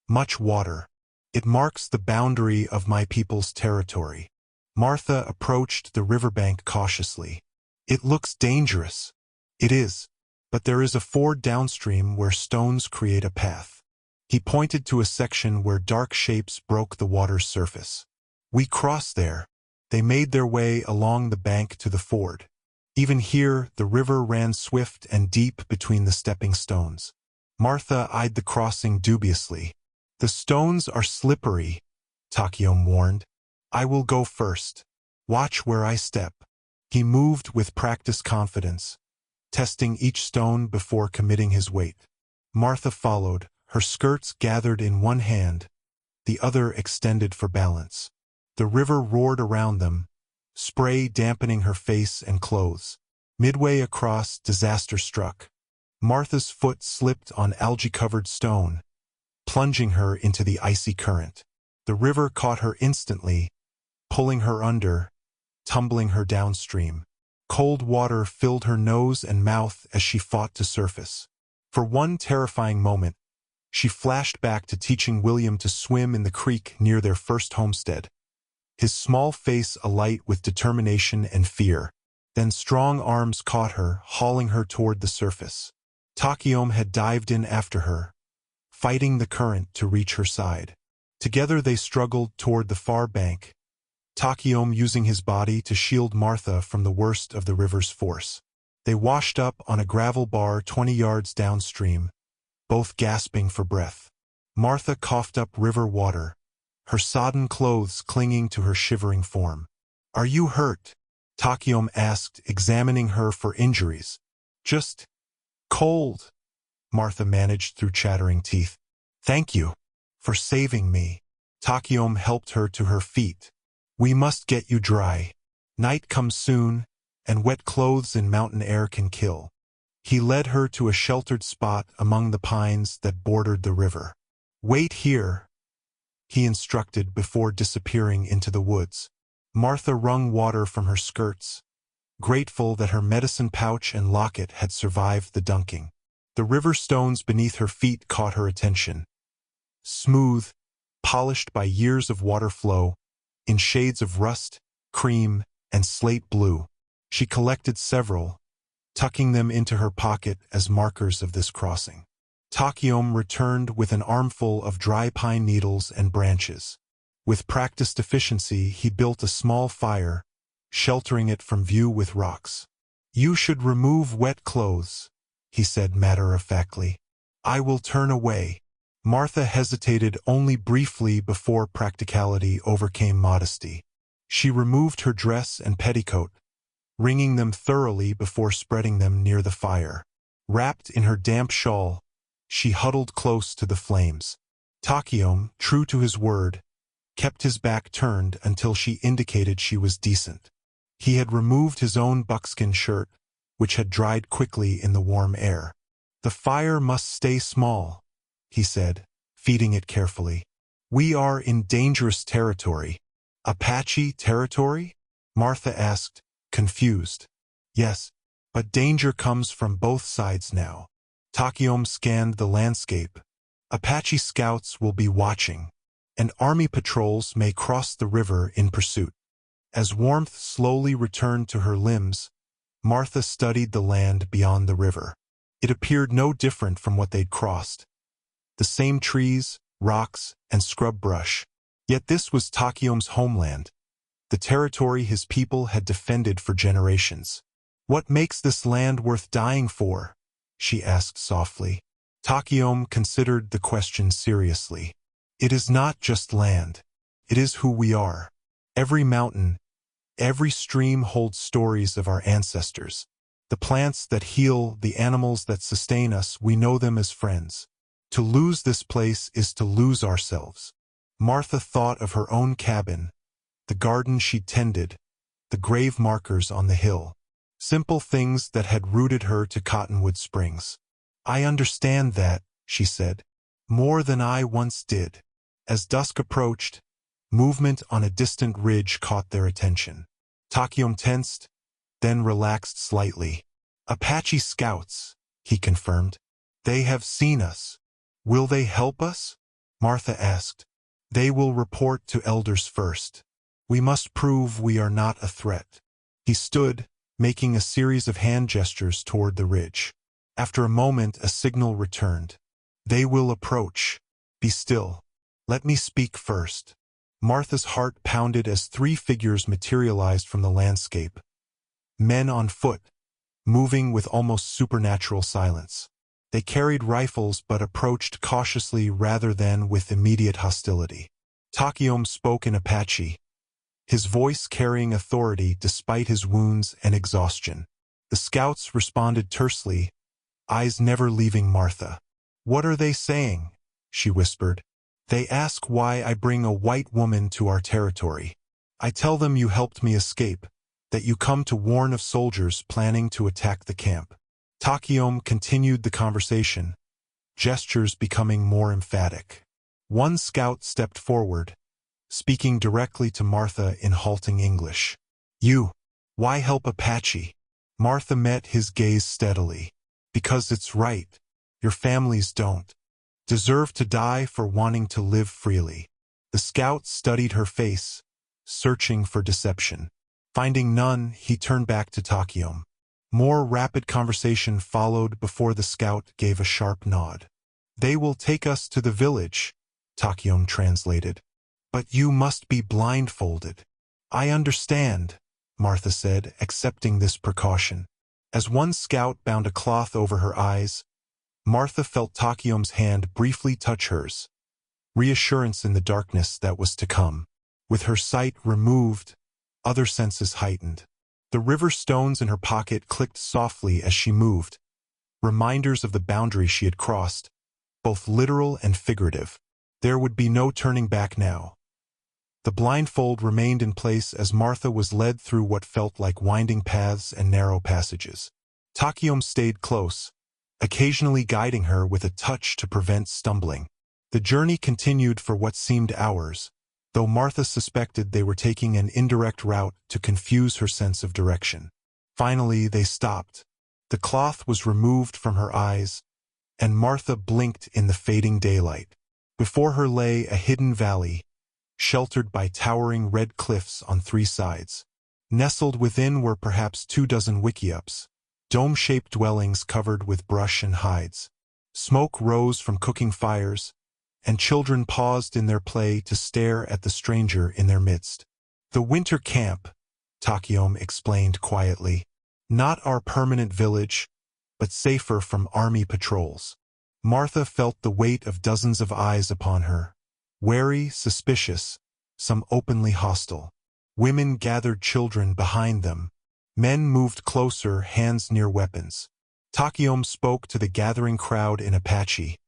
much water. It marks the boundary of my people's territory." Martha approached the riverbank cautiously. "It looks dangerous." "It is, but there is a ford downstream where stones create a path." He pointed to a section where dark shapes broke the water's surface. "We crossed there." They made their way along the bank to the ford. Even here, the river ran swift and deep between the stepping stones. Martha eyed the crossing dubiously. "The stones are slippery," Takiom warned. "I will go first. Watch where I step." He moved with practiced confidence, testing each stone before committing his weight. Martha followed, her skirts gathered in one hand, the other extended for balance. The river roared around them, spray dampening her face and clothes. Midway across, disaster struck. Martha's foot slipped on algae-covered stone, plunging her into the icy current. The river caught her instantly, pulling her under, tumbling her downstream. Cold water filled her nose and mouth as she fought to surface. For one terrifying moment, she flashed back to teaching William to swim in the creek near their first homestead, his small face alight with determination and fear. Then strong arms caught her, hauling her toward the surface. Takiom had dived in after her, fighting the current to reach her side. Together they struggled toward the far bank, Takiom using his body to shield Martha from the worst of the river's force. They washed up on a gravel bar 20 yards downstream, both gasping for breath. Martha coughed up river water, her sodden clothes clinging to her shivering form. "Are you hurt?" Takiom asked, examining her for injuries. "Just cold," Martha managed through chattering teeth. "Thank you for saving me." Takiom helped her to her feet. "We must get you dry. Night comes soon, and wet clothes in mountain air can kill." He led her to a sheltered spot among the pines that bordered the river. "Wait here," he instructed before disappearing into the woods. Martha wrung water from her skirts, grateful that her medicine pouch and locket had survived the dunking. The river stones beneath her feet caught her attention. Smooth, polished by years of water flow, in shades of rust, cream, and slate blue. She collected several, tucking them into her pocket as markers of this crossing. Takiom returned with an armful of dry pine needles and branches. With practiced efficiency, he built a small fire, sheltering it from view with rocks. "You should remove wet clothes," he said matter-of-factly. "I will turn away." Martha hesitated only briefly before practicality overcame modesty. She removed her dress and petticoat, wringing them thoroughly before spreading them near the fire. Wrapped in her damp shawl, she huddled close to the flames. Takiom, true to his word, kept his back turned until she indicated she was decent. He had removed his own buckskin shirt, which had dried quickly in the warm air. "The fire must stay small," he said, feeding it carefully. "We are in dangerous territory." "Apache territory?" Martha asked, confused. "Yes, but danger comes from both sides now." Takayom scanned the landscape. "Apache scouts will be watching, and army patrols may cross the river in pursuit." As warmth slowly returned to her limbs, Martha studied the land beyond the river. It appeared no different from what they'd crossed. The same trees, rocks, and scrub brush. Yet this was Takayom's homeland, the territory his people had defended for generations. "What makes this land worth dying for?" she asked softly. Takayom considered the question seriously. "It is not just land. It is who we are. Every mountain, every stream holds stories of our ancestors. The plants that heal, the animals that sustain us, we know them as friends. To lose this place is to lose ourselves." Martha thought of her own cabin, the garden she'd tended, the grave markers on the hill. Simple things that had rooted her to Cottonwood Springs. "I understand that," she said, "more than I once did." As dusk approached, movement on a distant ridge caught their attention. Takayom tensed, then relaxed slightly. "Apache scouts," he confirmed. "They have seen us." "Will they help us?" Martha asked. "They will report to elders first. We must prove we are not a threat." He stood, making a series of hand gestures toward the ridge. After a moment, a signal returned. "They will approach. Be still. Let me speak first." Martha's heart pounded as three figures materialized from the landscape. Men on foot, moving with almost supernatural silence. They carried rifles but approached cautiously rather than with immediate hostility. Takayom spoke in Apache, his voice carrying authority despite his wounds and exhaustion. The scouts responded tersely, eyes never leaving Martha. "What are they saying?" she whispered. "They ask why I bring a white woman to our territory. I tell them you helped me escape, that you come to warn of soldiers planning to attack the camp." Takayom continued the conversation, gestures becoming more emphatic. One scout stepped forward, speaking directly to Martha in halting English. "You, why help Apache?" Martha met his gaze steadily. "Because it's right. Your families don't deserve to die for wanting to live freely." The scout studied her face, searching for deception. Finding none, he turned back to Takayom. More rapid conversation followed before the scout gave a sharp nod. "They will take us to the village," Takayom translated. "But you must be blindfolded." "I understand," Martha said, accepting this precaution. As one scout bound a cloth over her eyes, Martha felt Takayom's hand briefly touch hers, reassurance in the darkness that was to come. With her sight removed, other senses heightened. The river stones in her pocket clicked softly as she moved, reminders of the boundary she had crossed, both literal and figurative. There would be no turning back now. The blindfold remained in place as Martha was led through what felt like winding paths and narrow passages. Takayom stayed close, occasionally guiding her with a touch to prevent stumbling. The journey continued for what seemed hours, though Martha suspected they were taking an indirect route to confuse her sense of direction. Finally, they stopped. The cloth was removed from her eyes, and Martha blinked in the fading daylight. Before her lay a hidden valley, sheltered by towering red cliffs on three sides. Nestled within were perhaps 24 wickiups, dome-shaped dwellings covered with brush and hides. Smoke rose from cooking fires, and children paused in their play to stare at the stranger in their midst. "The winter camp," Takayom explained quietly. "Not our permanent village, but safer from army patrols." Martha felt the weight of dozens of eyes upon her, wary, suspicious, some openly hostile. Women gathered children behind them. Men moved closer, hands near weapons. Takayom spoke to the gathering crowd in Apache,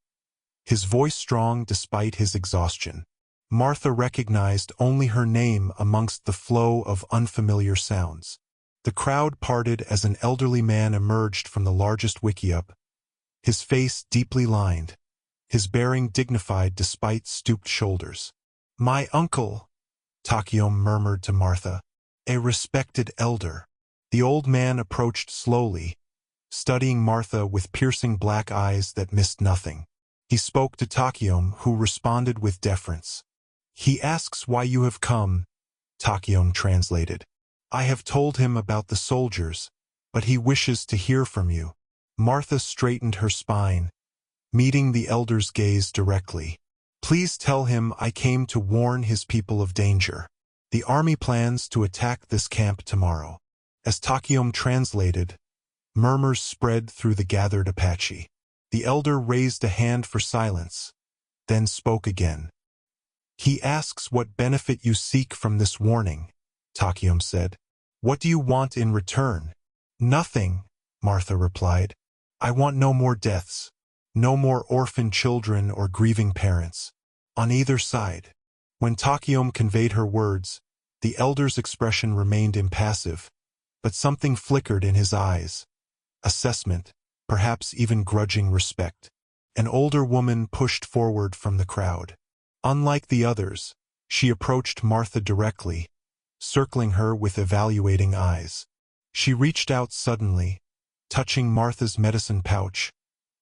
his voice strong despite his exhaustion. Martha recognized only her name amongst the flow of unfamiliar sounds. The crowd parted as an elderly man emerged from the largest wickiup, his face deeply lined, his bearing dignified despite stooped shoulders. "My uncle," Takio murmured to Martha, "a respected elder." The old man approached slowly, studying Martha with piercing black eyes that missed nothing. He spoke to Takio, who responded with deference. "He asks why you have come," Takio translated. "I have told him about the soldiers, but he wishes to hear from you." Martha straightened her spine, meeting the elder's gaze directly. "Please tell him I came to warn his people of danger. The army plans to attack this camp tomorrow." As Takio translated, murmurs spread through the gathered Apache. The elder raised a hand for silence, then spoke again. "He asks what benefit you seek from this warning," Takio said. "What do you want in return?" "Nothing," Martha replied. "I want no more deaths, no more orphan children or grieving parents, on either side." When Takio conveyed her words, the elder's expression remained impassive, but something flickered in his eyes. Assessment, perhaps even grudging respect. An older woman pushed forward from the crowd. Unlike the others, she approached Martha directly, circling her with evaluating eyes. She reached out suddenly, touching Martha's medicine pouch,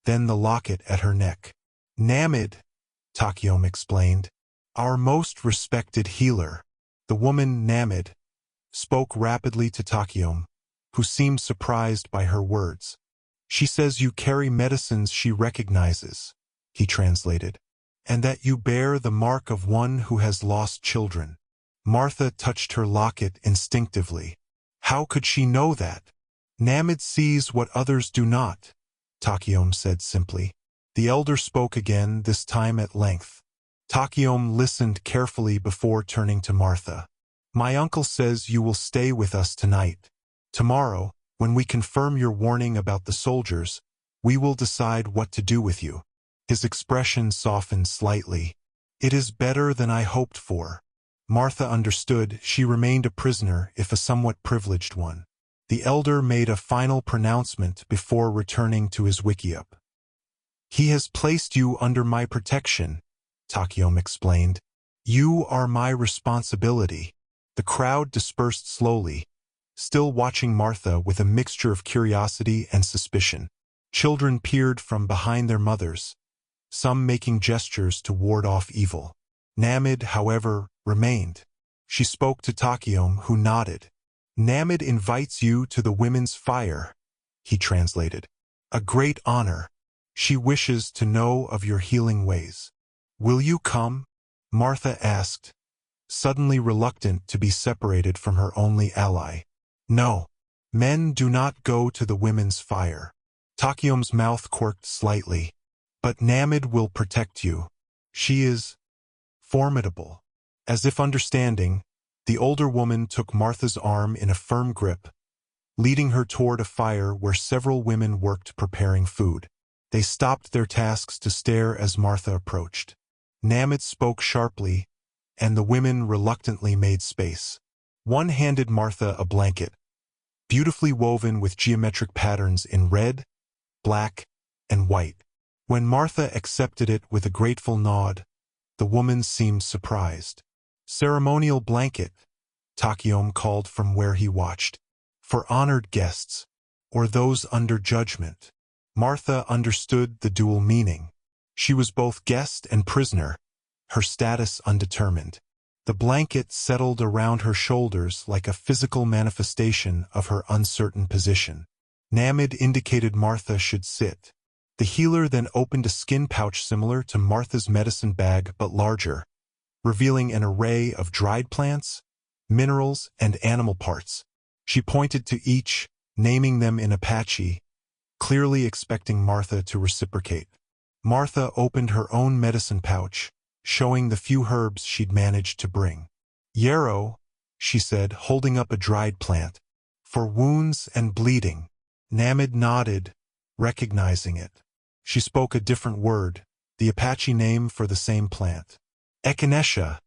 then the locket at her neck. "Namid," Takio explained, "our most respected healer." The woman, Namid, spoke rapidly to Takio, who seemed surprised by her words. "She says you carry medicines she recognizes," he translated, "and that you bear the mark of one who has lost children." Martha touched her locket instinctively. How could she know that? "Namid sees what others do not," Takio said simply. The elder spoke again, this time at length. Takio listened carefully before turning to Martha. "My uncle says you will stay with us tonight. Tomorrow, when we confirm your warning about the soldiers, we will decide what to do with you." His expression softened slightly. "It is better than I hoped for." Martha understood she remained a prisoner, if a somewhat privileged one. The elder made a final pronouncement before returning to his wickiup. "He has placed you under my protection," Takio explained. "You are my responsibility." The crowd dispersed slowly, still watching Martha with a mixture of curiosity and suspicion. Children peered from behind their mothers, some making gestures to ward off evil. Namid, however, remained. She spoke to Takio, who nodded. "Namid invites you to the women's fire," he translated. "A great honor. She wishes to know of your healing ways." "Will you come?" Martha asked, suddenly reluctant to be separated from her only ally. "No. Men do not go to the women's fire." Takio's mouth quirked slightly. "But Namid will protect you. She is formidable." As if understanding, the older woman took Martha's arm in a firm grip, leading her toward a fire where several women worked preparing food. They stopped their tasks to stare as Martha approached. Namid spoke sharply, and the women reluctantly made space. One handed Martha a blanket, beautifully woven with geometric patterns in red, black, and white. When Martha accepted it with a grateful nod, the woman seemed surprised. "Ceremonial blanket," Takio called from where he watched. "For honored guests, or those under judgment." Martha understood the dual meaning. She was both guest and prisoner, her status undetermined. The blanket settled around her shoulders like a physical manifestation of her uncertain position. Namid indicated Martha should sit. The healer then opened a skin pouch similar to Martha's medicine bag but larger, revealing an array of dried plants, minerals, and animal parts. She pointed to each, naming them in Apache, clearly expecting Martha to reciprocate. Martha opened her own medicine pouch, showing the few herbs she'd managed to bring. "Yarrow," she said, holding up a dried plant, "for wounds and bleeding." Namid nodded, recognizing it. She spoke a different word, the Apache name for the same plant. "Echinacea,"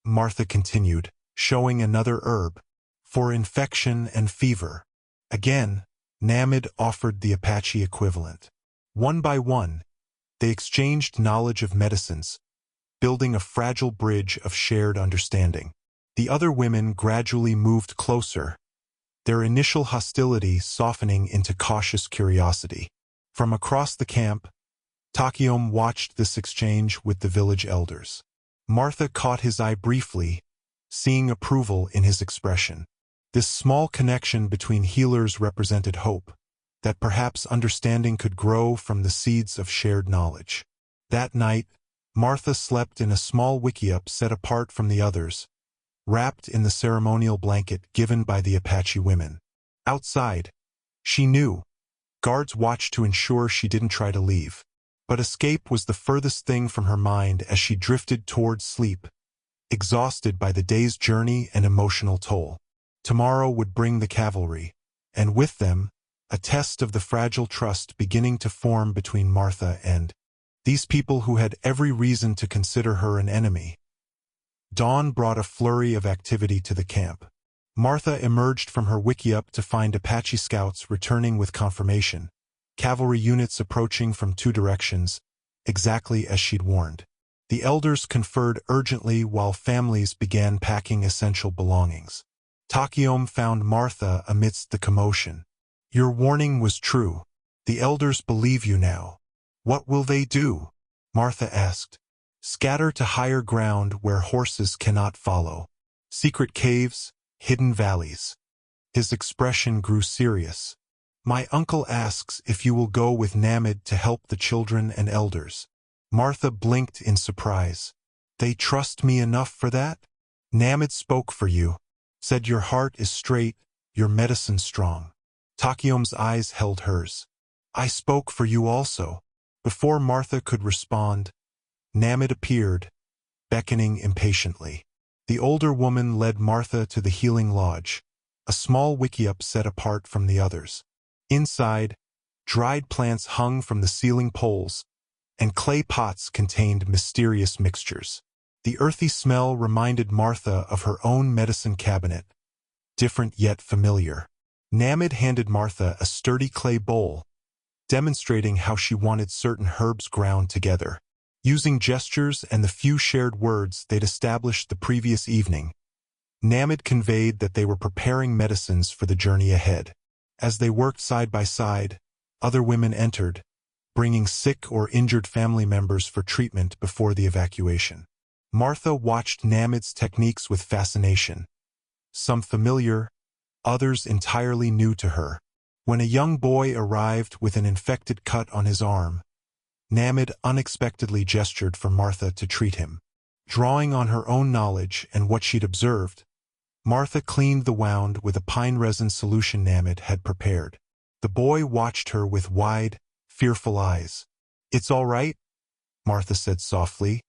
Martha continued, showing another herb, for infection and fever. Again, Namid offered the Apache equivalent. One by one, they exchanged knowledge of medicines, building a fragile bridge of shared understanding. The other women gradually moved closer, their initial hostility softening into cautious curiosity. From across the camp, Takiom watched this exchange with the village elders. Martha caught his eye briefly, seeing approval in his expression. This small connection between healers represented hope, that perhaps understanding could grow from the seeds of shared knowledge. That night, Martha slept in a small wickiup set apart from the others, wrapped in the ceremonial blanket given by the Apache women. Outside, she knew, guards watched to ensure she didn't try to leave. But escape was the furthest thing from her mind as she drifted towards sleep, exhausted by the day's journey and emotional toll. Tomorrow would bring the cavalry, and with them, a test of the fragile trust beginning to form between Martha and these people who had every reason to consider her an enemy. Dawn brought a flurry of activity to the camp. Martha emerged from her wickiup to find Apache scouts returning with confirmation, cavalry units approaching from 2 directions, exactly as she'd warned. The elders conferred urgently while families began packing essential belongings. Takiom found Martha amidst the commotion. Your warning was true. The elders believe you now. What will they do? Martha asked. Scatter to higher ground where horses cannot follow. Secret caves, hidden valleys. His expression grew serious. My uncle asks if you will go with Namid to help the children and elders. Martha blinked in surprise. They trust me enough for that? Namid spoke for you. Said your heart is straight, your medicine strong. Takiom's eyes held hers. I spoke for you also. Before Martha could respond, Namid appeared, beckoning impatiently. The older woman led Martha to the healing lodge, a small wickiup set apart from the others. Inside, dried plants hung from the ceiling poles, and clay pots contained mysterious mixtures. The earthy smell reminded Martha of her own medicine cabinet, different yet familiar. Namid handed Martha a sturdy clay bowl, demonstrating how she wanted certain herbs ground together. Using gestures and the few shared words they'd established the previous evening, Namid conveyed that they were preparing medicines for the journey ahead. As they worked side by side, other women entered, bringing sick or injured family members for treatment before the evacuation. Martha watched Namid's techniques with fascination, some familiar, others entirely new to her. When a young boy arrived with an infected cut on his arm, Namid unexpectedly gestured for Martha to treat him. Drawing on her own knowledge and what she'd observed, Martha cleaned the wound with a pine resin solution Namid had prepared. The boy watched her with wide, fearful eyes. It's all right, Martha said softly,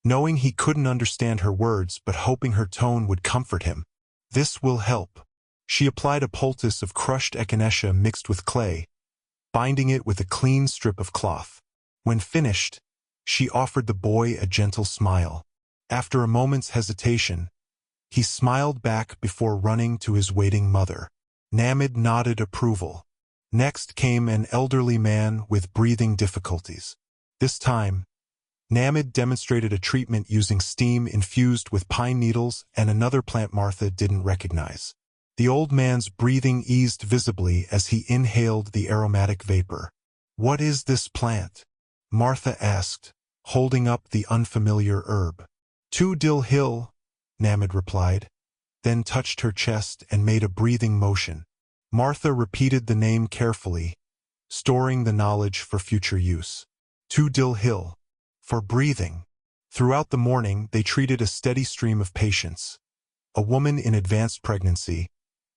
knowing he couldn't understand her words but hoping her tone would comfort him. This will help. She applied a poultice of crushed echinacea mixed with clay, binding it with a clean strip of cloth. When finished, she offered the boy a gentle smile. After a moment's hesitation, he smiled back before running to his waiting mother. Namid nodded approval. Next came an elderly man with breathing difficulties. This time, Namid demonstrated a treatment using steam infused with pine needles and another plant Martha didn't recognize. The old man's breathing eased visibly as he inhaled the aromatic vapor. What is this plant? Martha asked, holding up the unfamiliar herb. Two dill hill, Namid replied, then touched her chest and made a breathing motion. Martha repeated the name carefully, storing the knowledge for future use. Two dill hill, for breathing. Throughout the morning, they treated a steady stream of patients. A woman in advanced pregnancy,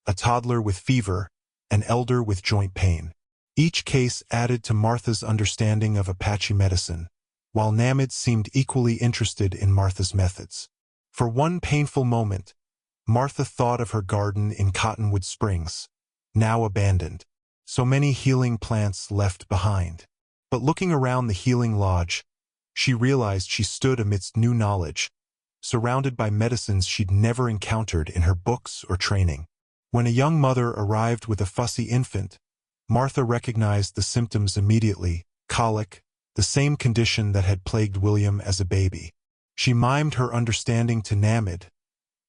a toddler with fever, an elder with joint pain. Each case added to Martha's understanding of Apache medicine, while Namid seemed equally interested in Martha's methods. For one painful moment, Martha thought of her garden in Cottonwood Springs, now abandoned. So many healing plants left behind. But looking around the healing lodge, she realized she stood amidst new knowledge, surrounded by medicines she'd never encountered in her books or training. When a young mother arrived with a fussy infant, Martha recognized the symptoms immediately: colic, the same condition that had plagued William as a baby. She mimed her understanding to Namid,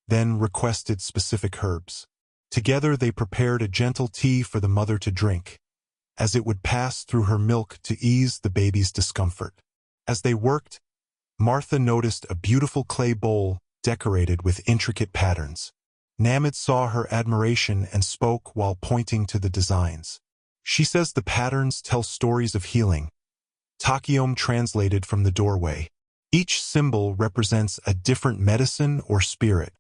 then requested specific herbs. Together they prepared a gentle tea for the mother to drink, as it would pass through her milk to ease the baby's discomfort. As they worked, Martha noticed a beautiful clay bowl decorated with intricate patterns. Namid saw her admiration and spoke while pointing to the designs. "She says the patterns tell stories of healing." Takiom translated from the doorway. "Each symbol represents a different medicine or spirit."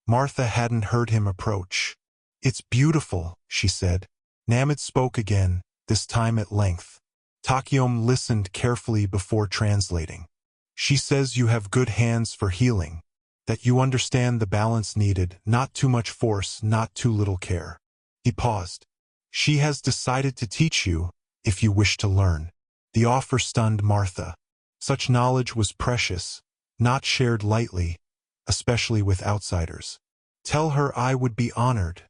Martha hadn't heard him approach. "It's beautiful," she said. Namid spoke again, this time at length. Takiom listened carefully before translating. "She says you have good hands for healing, that you understand the balance needed, not too much force, not too little care." He paused. "She has decided to teach you, if you wish to learn." The offer stunned Martha. Such knowledge was precious, not shared lightly, especially with outsiders. "Tell her I would be honored,"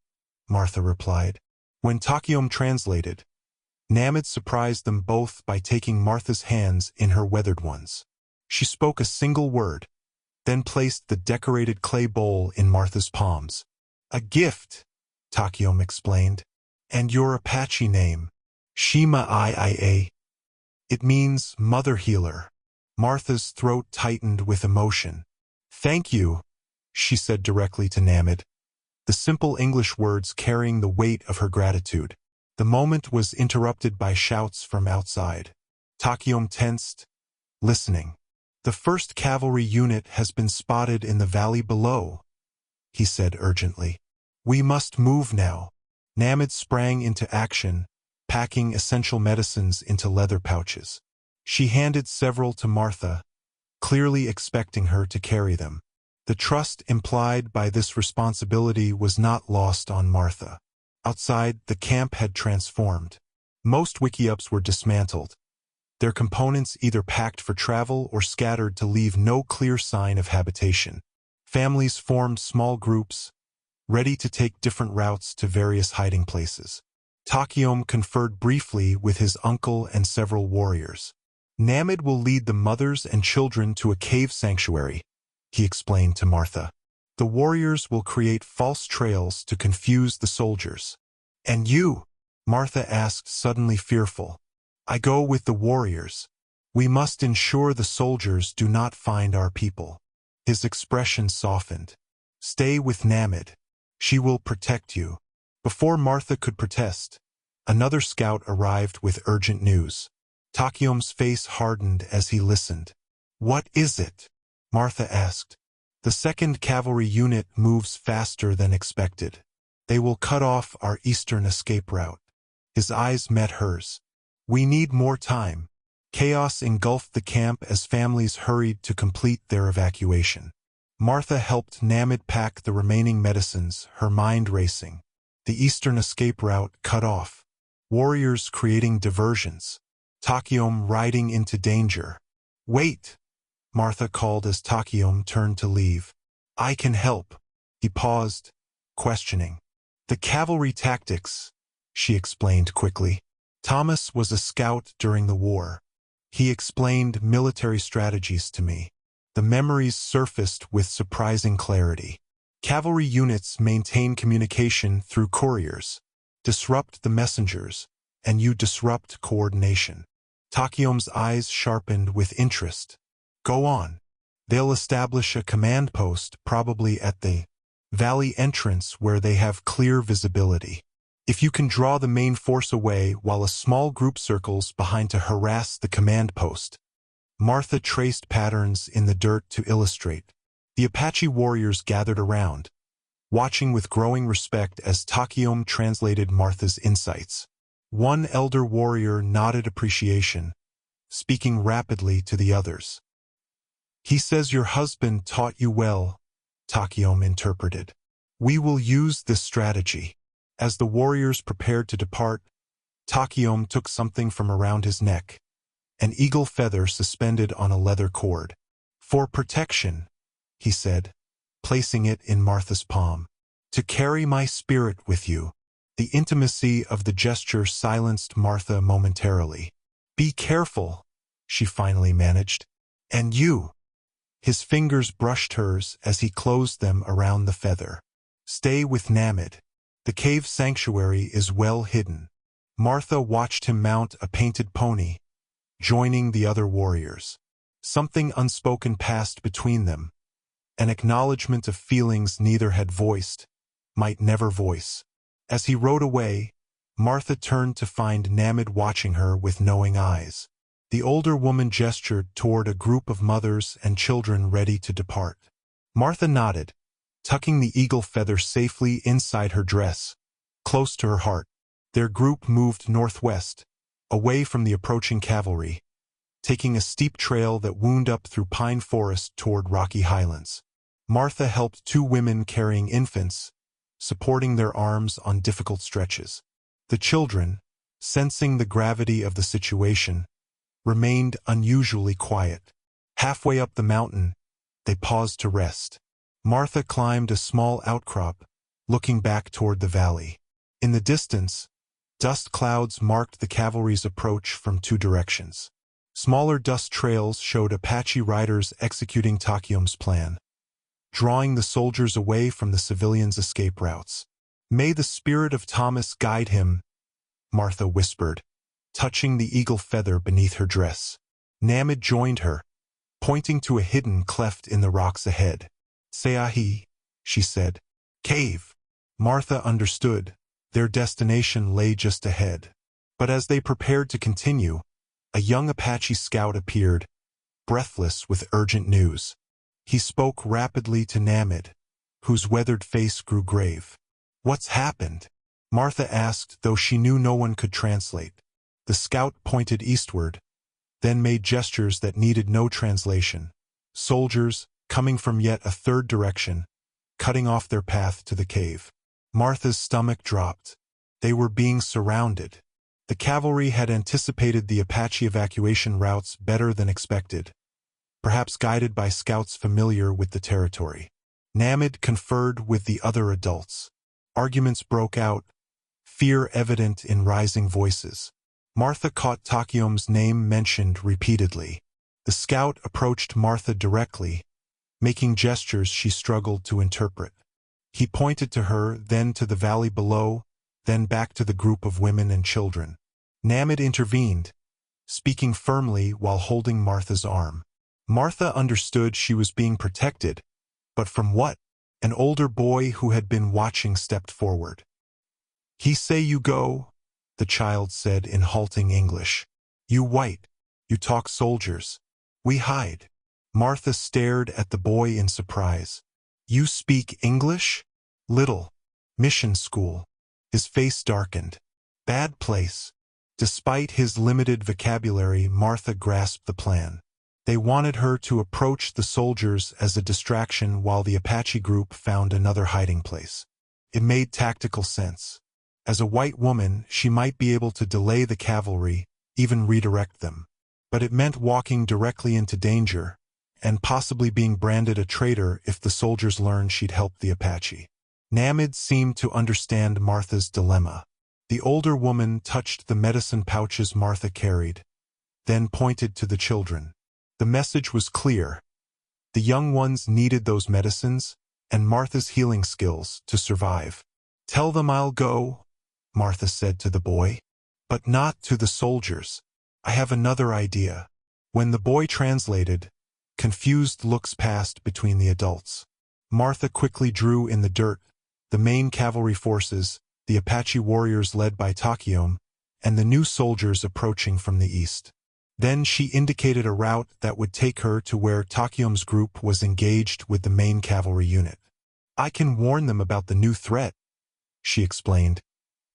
Martha replied. When Takiom translated, Namid surprised them both by taking Martha's hands in her weathered ones. She spoke a single word, then placed the decorated clay bowl in Martha's palms. "A gift," Takiom explained. "And your Apache name, Shima Ia. It means mother healer." Martha's throat tightened with emotion. "Thank you," she said directly to Namid, the simple English words carrying the weight of her gratitude. The moment was interrupted by shouts from outside. Takiom tensed, listening. "The 1st Cavalry Unit has been spotted in the valley below," he said urgently. "We must move now." Namid sprang into action, packing essential medicines into leather pouches. She handed several to Martha, clearly expecting her to carry them. The trust implied by this responsibility was not lost on Martha. Outside, the camp had transformed. Most wickiups were dismantled, their components either packed for travel or scattered to leave no clear sign of habitation. Families formed small groups, ready to take different routes to various hiding places. Takiom conferred briefly with his uncle and several warriors. "Namid will lead the mothers and children to a cave sanctuary," he explained to Martha. "The warriors will create false trails to confuse the soldiers." "And you?" Martha asked, suddenly fearful. "I go with the warriors. We must ensure the soldiers do not find our people." His expression softened. "Stay with Namid. She will protect you." Before Martha could protest, another scout arrived with urgent news. Takiom's face hardened as he listened. "What is it?" Martha asked. "The 2nd Cavalry Unit moves faster than expected. They will cut off our eastern escape route." His eyes met hers. "We need more time." Chaos engulfed the camp as families hurried to complete their evacuation. Martha helped Namid pack the remaining medicines, her mind racing. The eastern escape route cut off. Warriors creating diversions. Takiom riding into danger. "Wait!" Martha called as Takiom turned to leave. "I can help." He paused, questioning. "The cavalry tactics," she explained quickly. "Thomas was a scout during the war. He explained military strategies to me." The memories surfaced with surprising clarity. Cavalry units maintain communication through couriers. Disrupt the messengers, and you disrupt coordination. Takiom's eyes sharpened with interest. "Go on." "They'll establish a command post, probably at the valley entrance where they have clear visibility. If you can draw the main force away while a small group circles behind to harass the command post." Martha traced patterns in the dirt to illustrate. The Apache warriors gathered around, watching with growing respect as Takiom translated Martha's insights. One elder warrior nodded appreciation, speaking rapidly to the others. "He says your husband taught you well," Takiom interpreted. "We will use this strategy." As the warriors prepared to depart, Takiom took something from around his neck, an eagle feather suspended on a leather cord. "For protection," he said, placing it in Martha's palm. To carry my spirit with you. The intimacy of the gesture silenced Martha momentarily. Be careful, she finally managed. And you. His fingers brushed hers as he closed them around the feather. Stay with Namid. The cave sanctuary is well hidden. Martha watched him mount a painted pony, joining the other warriors. Something unspoken passed between them, an acknowledgement of feelings neither had voiced, might never voice. As he rode away, Martha turned to find Namid watching her with knowing eyes. The older woman gestured toward a group of mothers and children ready to depart. Martha nodded, tucking the eagle feather safely inside her dress, close to her heart. Their group moved northwest, away from the approaching cavalry, taking a steep trail that wound up through pine forest toward rocky highlands. Martha helped two women carrying infants, supporting their arms on difficult stretches. The children, sensing the gravity of the situation, remained unusually quiet. Halfway up the mountain, they paused to rest. Martha climbed a small outcrop, looking back toward the valley. In the distance, dust clouds marked the cavalry's approach from two directions. Smaller dust trails showed Apache riders executing Takium's plan, drawing the soldiers away from the civilians' escape routes. May the spirit of Thomas guide him, Martha whispered, touching the eagle feather beneath her dress. Namid joined her, pointing to a hidden cleft in the rocks ahead. Seahi, she said. Cave. Martha understood. Their destination lay just ahead. But as they prepared to continue, a young Apache scout appeared, breathless with urgent news. He spoke rapidly to Namid, whose weathered face grew grave. What's happened? Martha asked, though she knew no one could translate. The scout pointed eastward, then made gestures that needed no translation. Soldiers, coming from yet a third direction, cutting off their path to the cave. Martha's stomach dropped. They were being surrounded. The cavalry had anticipated the Apache evacuation routes better than expected, perhaps guided by scouts familiar with the territory. Namid conferred with the other adults. Arguments broke out, fear evident in rising voices. Martha caught Takium's name mentioned repeatedly. The scout approached Martha directly, making gestures she struggled to interpret. He pointed to her, then to the valley below, then back to the group of women and children. Namid intervened, speaking firmly while holding Martha's arm. Martha understood she was being protected, but from what? An older boy who had been watching stepped forward. He say you go, the child said in halting English. You white. You talk soldiers. We hide. Martha stared at the boy in surprise. You speak English? Little. Mission school. His face darkened. Bad place. Despite his limited vocabulary, Martha grasped the plan. They wanted her to approach the soldiers as a distraction while the Apache group found another hiding place. It made tactical sense. As a white woman, she might be able to delay the cavalry, even redirect them. But it meant walking directly into danger, and possibly being branded a traitor if the soldiers learned she'd helped the Apache. Namid seemed to understand Martha's dilemma. The older woman touched the medicine pouches Martha carried, then pointed to the children. The message was clear. The young ones needed those medicines and Martha's healing skills to survive. Tell them I'll go, Martha said to the boy. But not to the soldiers. I have another idea. When the boy translated, confused looks passed between the adults. Martha quickly drew in the dirt the main cavalry forces, the Apache warriors led by Takium, and the new soldiers approaching from the east. Then she indicated a route that would take her to where Takium's group was engaged with the main cavalry unit. I can warn them about the new threat, she explained,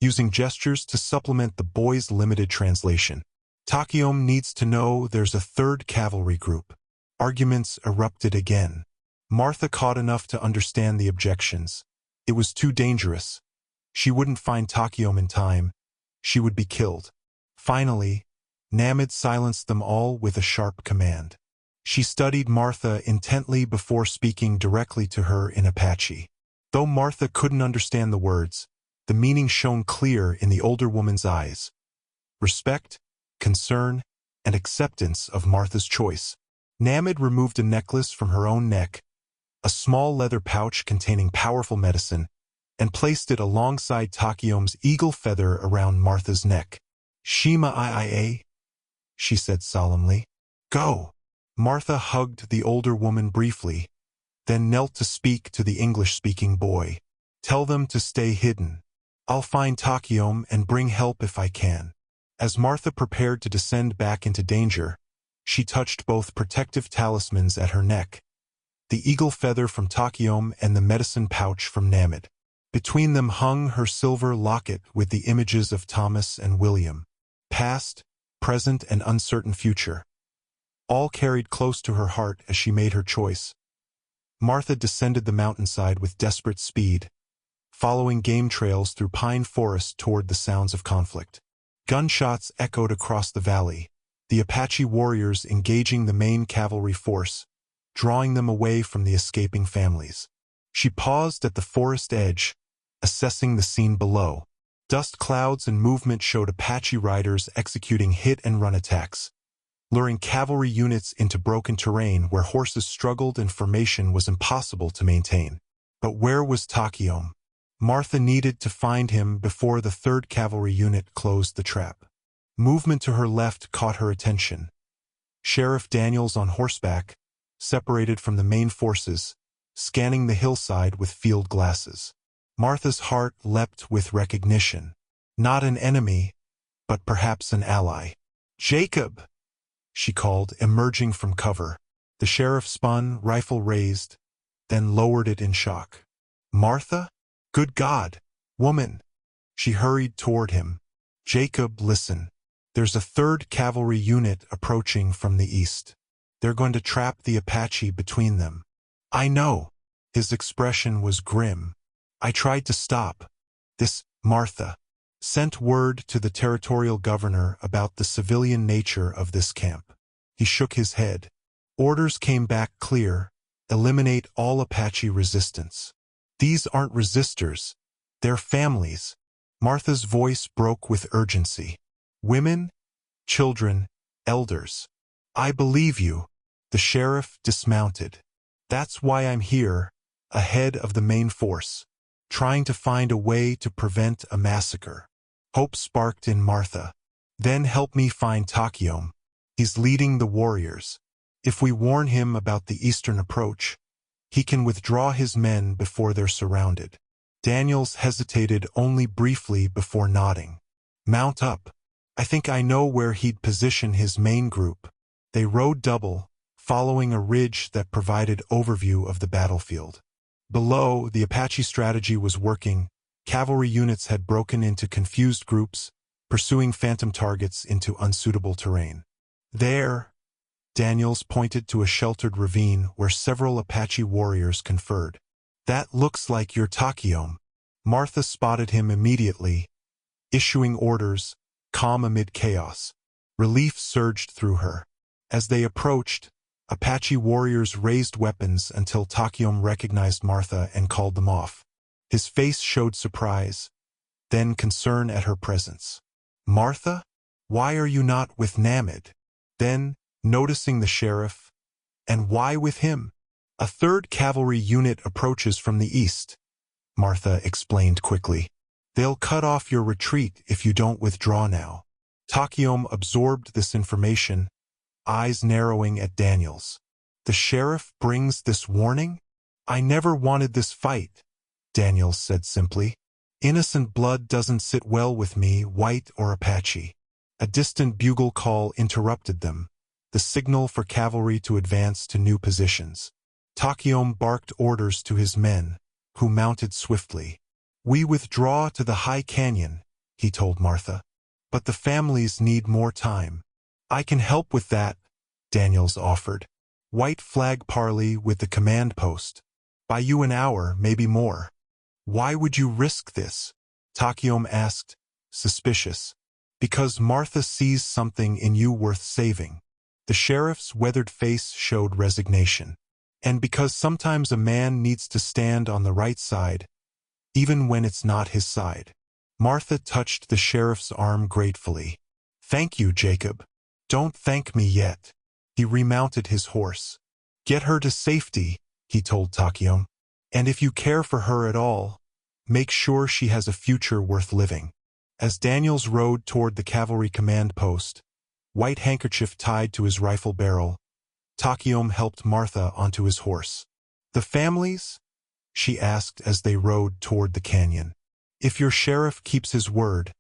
using gestures to supplement the boy's limited translation. Takium needs to know there's a third cavalry group. Arguments erupted again. Martha caught enough to understand the objections. It was too dangerous. She wouldn't find Takium in time. She would be killed. Finally, Namid silenced them all with a sharp command. She studied Martha intently before speaking directly to her in Apache. Though Martha couldn't understand the words, the meaning shone clear in the older woman's eyes. Respect, concern, and acceptance of Martha's choice. Namid removed a necklace from her own neck, a small leather pouch containing powerful medicine, and placed it alongside Takiom's eagle feather around Martha's neck. Shima Iia, she said solemnly. Go. Martha hugged the older woman briefly, then knelt to speak to the English-speaking boy. Tell them to stay hidden. I'll find Takiom and bring help if I can. As Martha prepared to descend back into danger, she touched both protective talismans at her neck, the eagle feather from Takiom and the medicine pouch from Namid. Between them hung her silver locket with the images of Thomas and William, past, present, and uncertain future, all carried close to her heart as she made her choice. Martha descended the mountainside with desperate speed, following game trails through pine forest toward the sounds of conflict. Gunshots echoed across the valley, the Apache warriors engaging the main cavalry force, drawing them away from the escaping families. She paused at the forest edge, assessing the scene below. Dust clouds and movement showed Apache riders executing hit-and-run attacks, luring cavalry units into broken terrain where horses struggled and formation was impossible to maintain. But where was Takiom? Martha needed to find him before the 3rd Cavalry Unit closed the trap. Movement to her left caught her attention. Sheriff Daniels on horseback, separated from the main forces, scanning the hillside with field glasses. Martha's heart leapt with recognition. Not an enemy, but perhaps an ally. Jacob, she called, emerging from cover. The sheriff spun, rifle raised, then lowered it in shock. Martha? Good God! Woman! She hurried toward him. Jacob, listen. There's a 3rd Cavalry Unit approaching from the east. They're going to trap the Apache between them. I know. His expression was grim. I tried to stop. This, Martha, sent word to the territorial governor about the civilian nature of this camp. He shook his head. Orders came back clear. Eliminate all Apache resistance. These aren't resistors. They're families. Martha's voice broke with urgency. Women, children, elders. I believe you. The sheriff dismounted. That's why I'm here, ahead of the main force, trying to find a way to prevent a massacre. Hope sparked in Martha. Then help me find Takiom. He's leading the warriors. If we warn him about the eastern approach, he can withdraw his men before they're surrounded. Daniels hesitated only briefly before nodding. Mount up. I think I know where he'd position his main group. They rode double, following a ridge that provided overview of the battlefield. Below, the Apache strategy was working. Cavalry units had broken into confused groups, pursuing phantom targets into unsuitable terrain. There, Daniels pointed to a sheltered ravine where several Apache warriors conferred. That looks like your Takiom. Martha spotted him immediately, issuing orders, calm amid chaos. Relief surged through her. As they approached, Apache warriors raised weapons until Takiom recognized Martha and called them off. His face showed surprise, then concern at her presence. Martha? Why are you not with Namid? Then, noticing the sheriff, and why with him? A 3rd Cavalry Unit approaches from the east, Martha explained quickly. They'll cut off your retreat if you don't withdraw now. Takiom absorbed this information, eyes narrowing at Daniels. The sheriff brings this warning? I never wanted this fight, Daniels said simply. Innocent blood doesn't sit well with me, white or Apache. A distant bugle call interrupted them, the signal for cavalry to advance to new positions. Takiom barked orders to his men, who mounted swiftly. We withdraw to the high canyon, he told Martha. But the families need more time. I can help with that, Daniels offered. White flag parley with the command post. Buy you an hour, maybe more. Why would you risk this? Takiom asked, suspicious. Because Martha sees something in you worth saving. The sheriff's weathered face showed resignation. And because sometimes a man needs to stand on the right side, even when it's not his side. Martha touched the sheriff's arm gratefully. Thank you, Jacob. Don't thank me yet. He remounted his horse. Get her to safety, he told Takayom. And if you care for her at all, make sure she has a future worth living. As Daniels rode toward the cavalry command post, white handkerchief tied to his rifle barrel, Takayom helped Martha onto his horse. The families? She asked as they rode toward the canyon. If your sheriff keeps his word,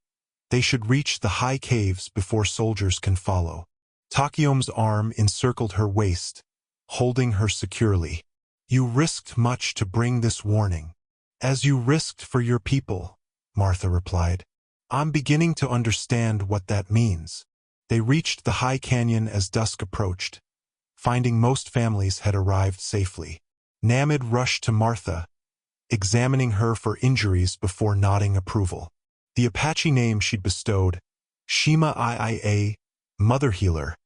they should reach the high caves before soldiers can follow. Takayom's arm encircled her waist, holding her securely. You risked much to bring this warning. As you risked for your people, Martha replied. I'm beginning to understand what that means. They reached the high canyon as dusk approached, finding most families had arrived safely. Namid rushed to Martha, examining her for injuries before nodding approval. The Apache name she'd bestowed, Shima Ia, Mother Healer,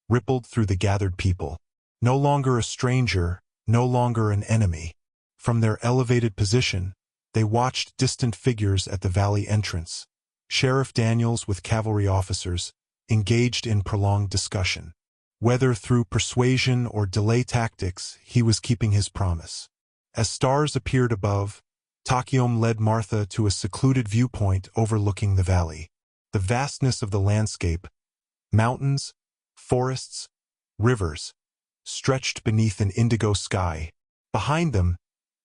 rippled through the gathered people. No longer a stranger, no longer an enemy. From their elevated position, they watched distant figures at the valley entrance. Sheriff Daniels with cavalry officers, engaged in prolonged discussion. Whether through persuasion or delay tactics, he was keeping his promise. As stars appeared above, Takayom led Martha to a secluded viewpoint overlooking the valley. The vastness of the landscape, mountains, forests, rivers, stretched beneath an indigo sky. Behind them,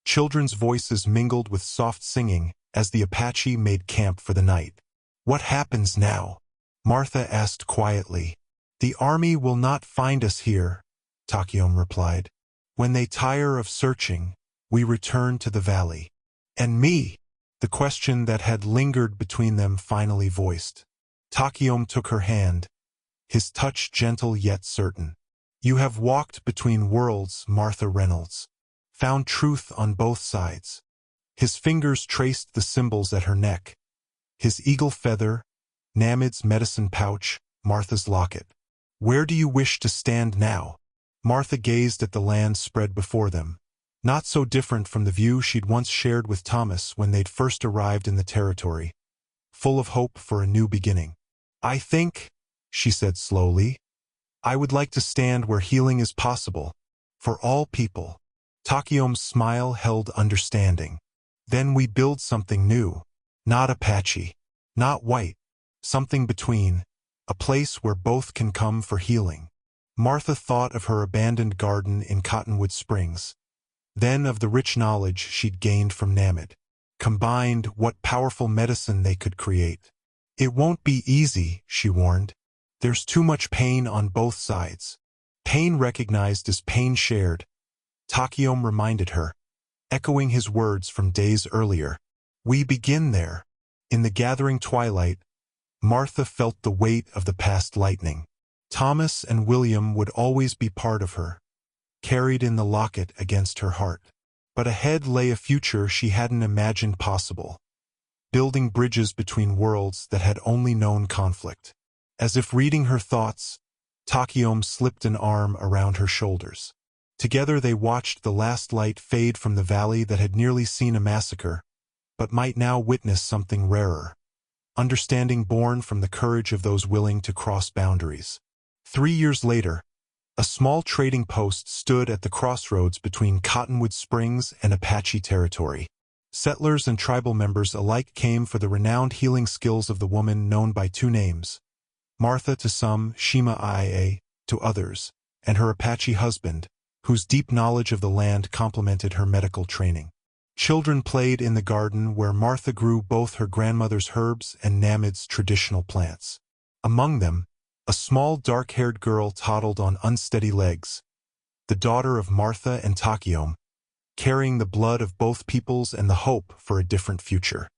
children's voices mingled with soft singing as the Apache made camp for the night. What happens now? Martha asked quietly. The army will not find us here, Takayom replied. When they tire of searching, we return to the valley. And me? The question that had lingered between them finally voiced. Takayom took her hand, his touch gentle yet certain. You have walked between worlds, Martha Reynolds. Found truth on both sides. His fingers traced the symbols at her neck. His eagle feather, Namid's medicine pouch, Martha's locket. Where do you wish to stand now? Martha gazed at the land spread before them, not so different from the view she'd once shared with Thomas when they'd first arrived in the territory, full of hope for a new beginning. I think, she said slowly, I would like to stand where healing is possible, for all people. Takayom's smile held understanding. Then we build something new, not Apache, not white, something between, a place where both can come for healing. Martha thought of her abandoned garden in Cottonwood Springs, then of the rich knowledge she'd gained from Namid. Combined, what powerful medicine they could create. It won't be easy, she warned. There's too much pain on both sides. Pain recognized as pain shared, Takayom reminded her, echoing his words from days earlier. We begin there. In the gathering twilight, Martha felt the weight of the past lightning. Thomas and William would always be part of her, carried in the locket against her heart. But ahead lay a future she hadn't imagined possible, building bridges between worlds that had only known conflict. As if reading her thoughts, Takayom slipped an arm around her shoulders. Together they watched the last light fade from the valley that had nearly seen a massacre, but might now witness something rarer. Understanding born from the courage of those willing to cross boundaries. 3 years later, a small trading post stood at the crossroads between Cottonwood Springs and Apache territory. Settlers and tribal members alike came for the renowned healing skills of the woman known by two names, Martha to some, Shima Ia to others, and her Apache husband, whose deep knowledge of the land complemented her medical training. Children played in the garden where Martha grew both her grandmother's herbs and Namid's traditional plants. Among them, a small dark-haired girl toddled on unsteady legs, the daughter of Martha and Takayom, carrying the blood of both peoples and the hope for a different future.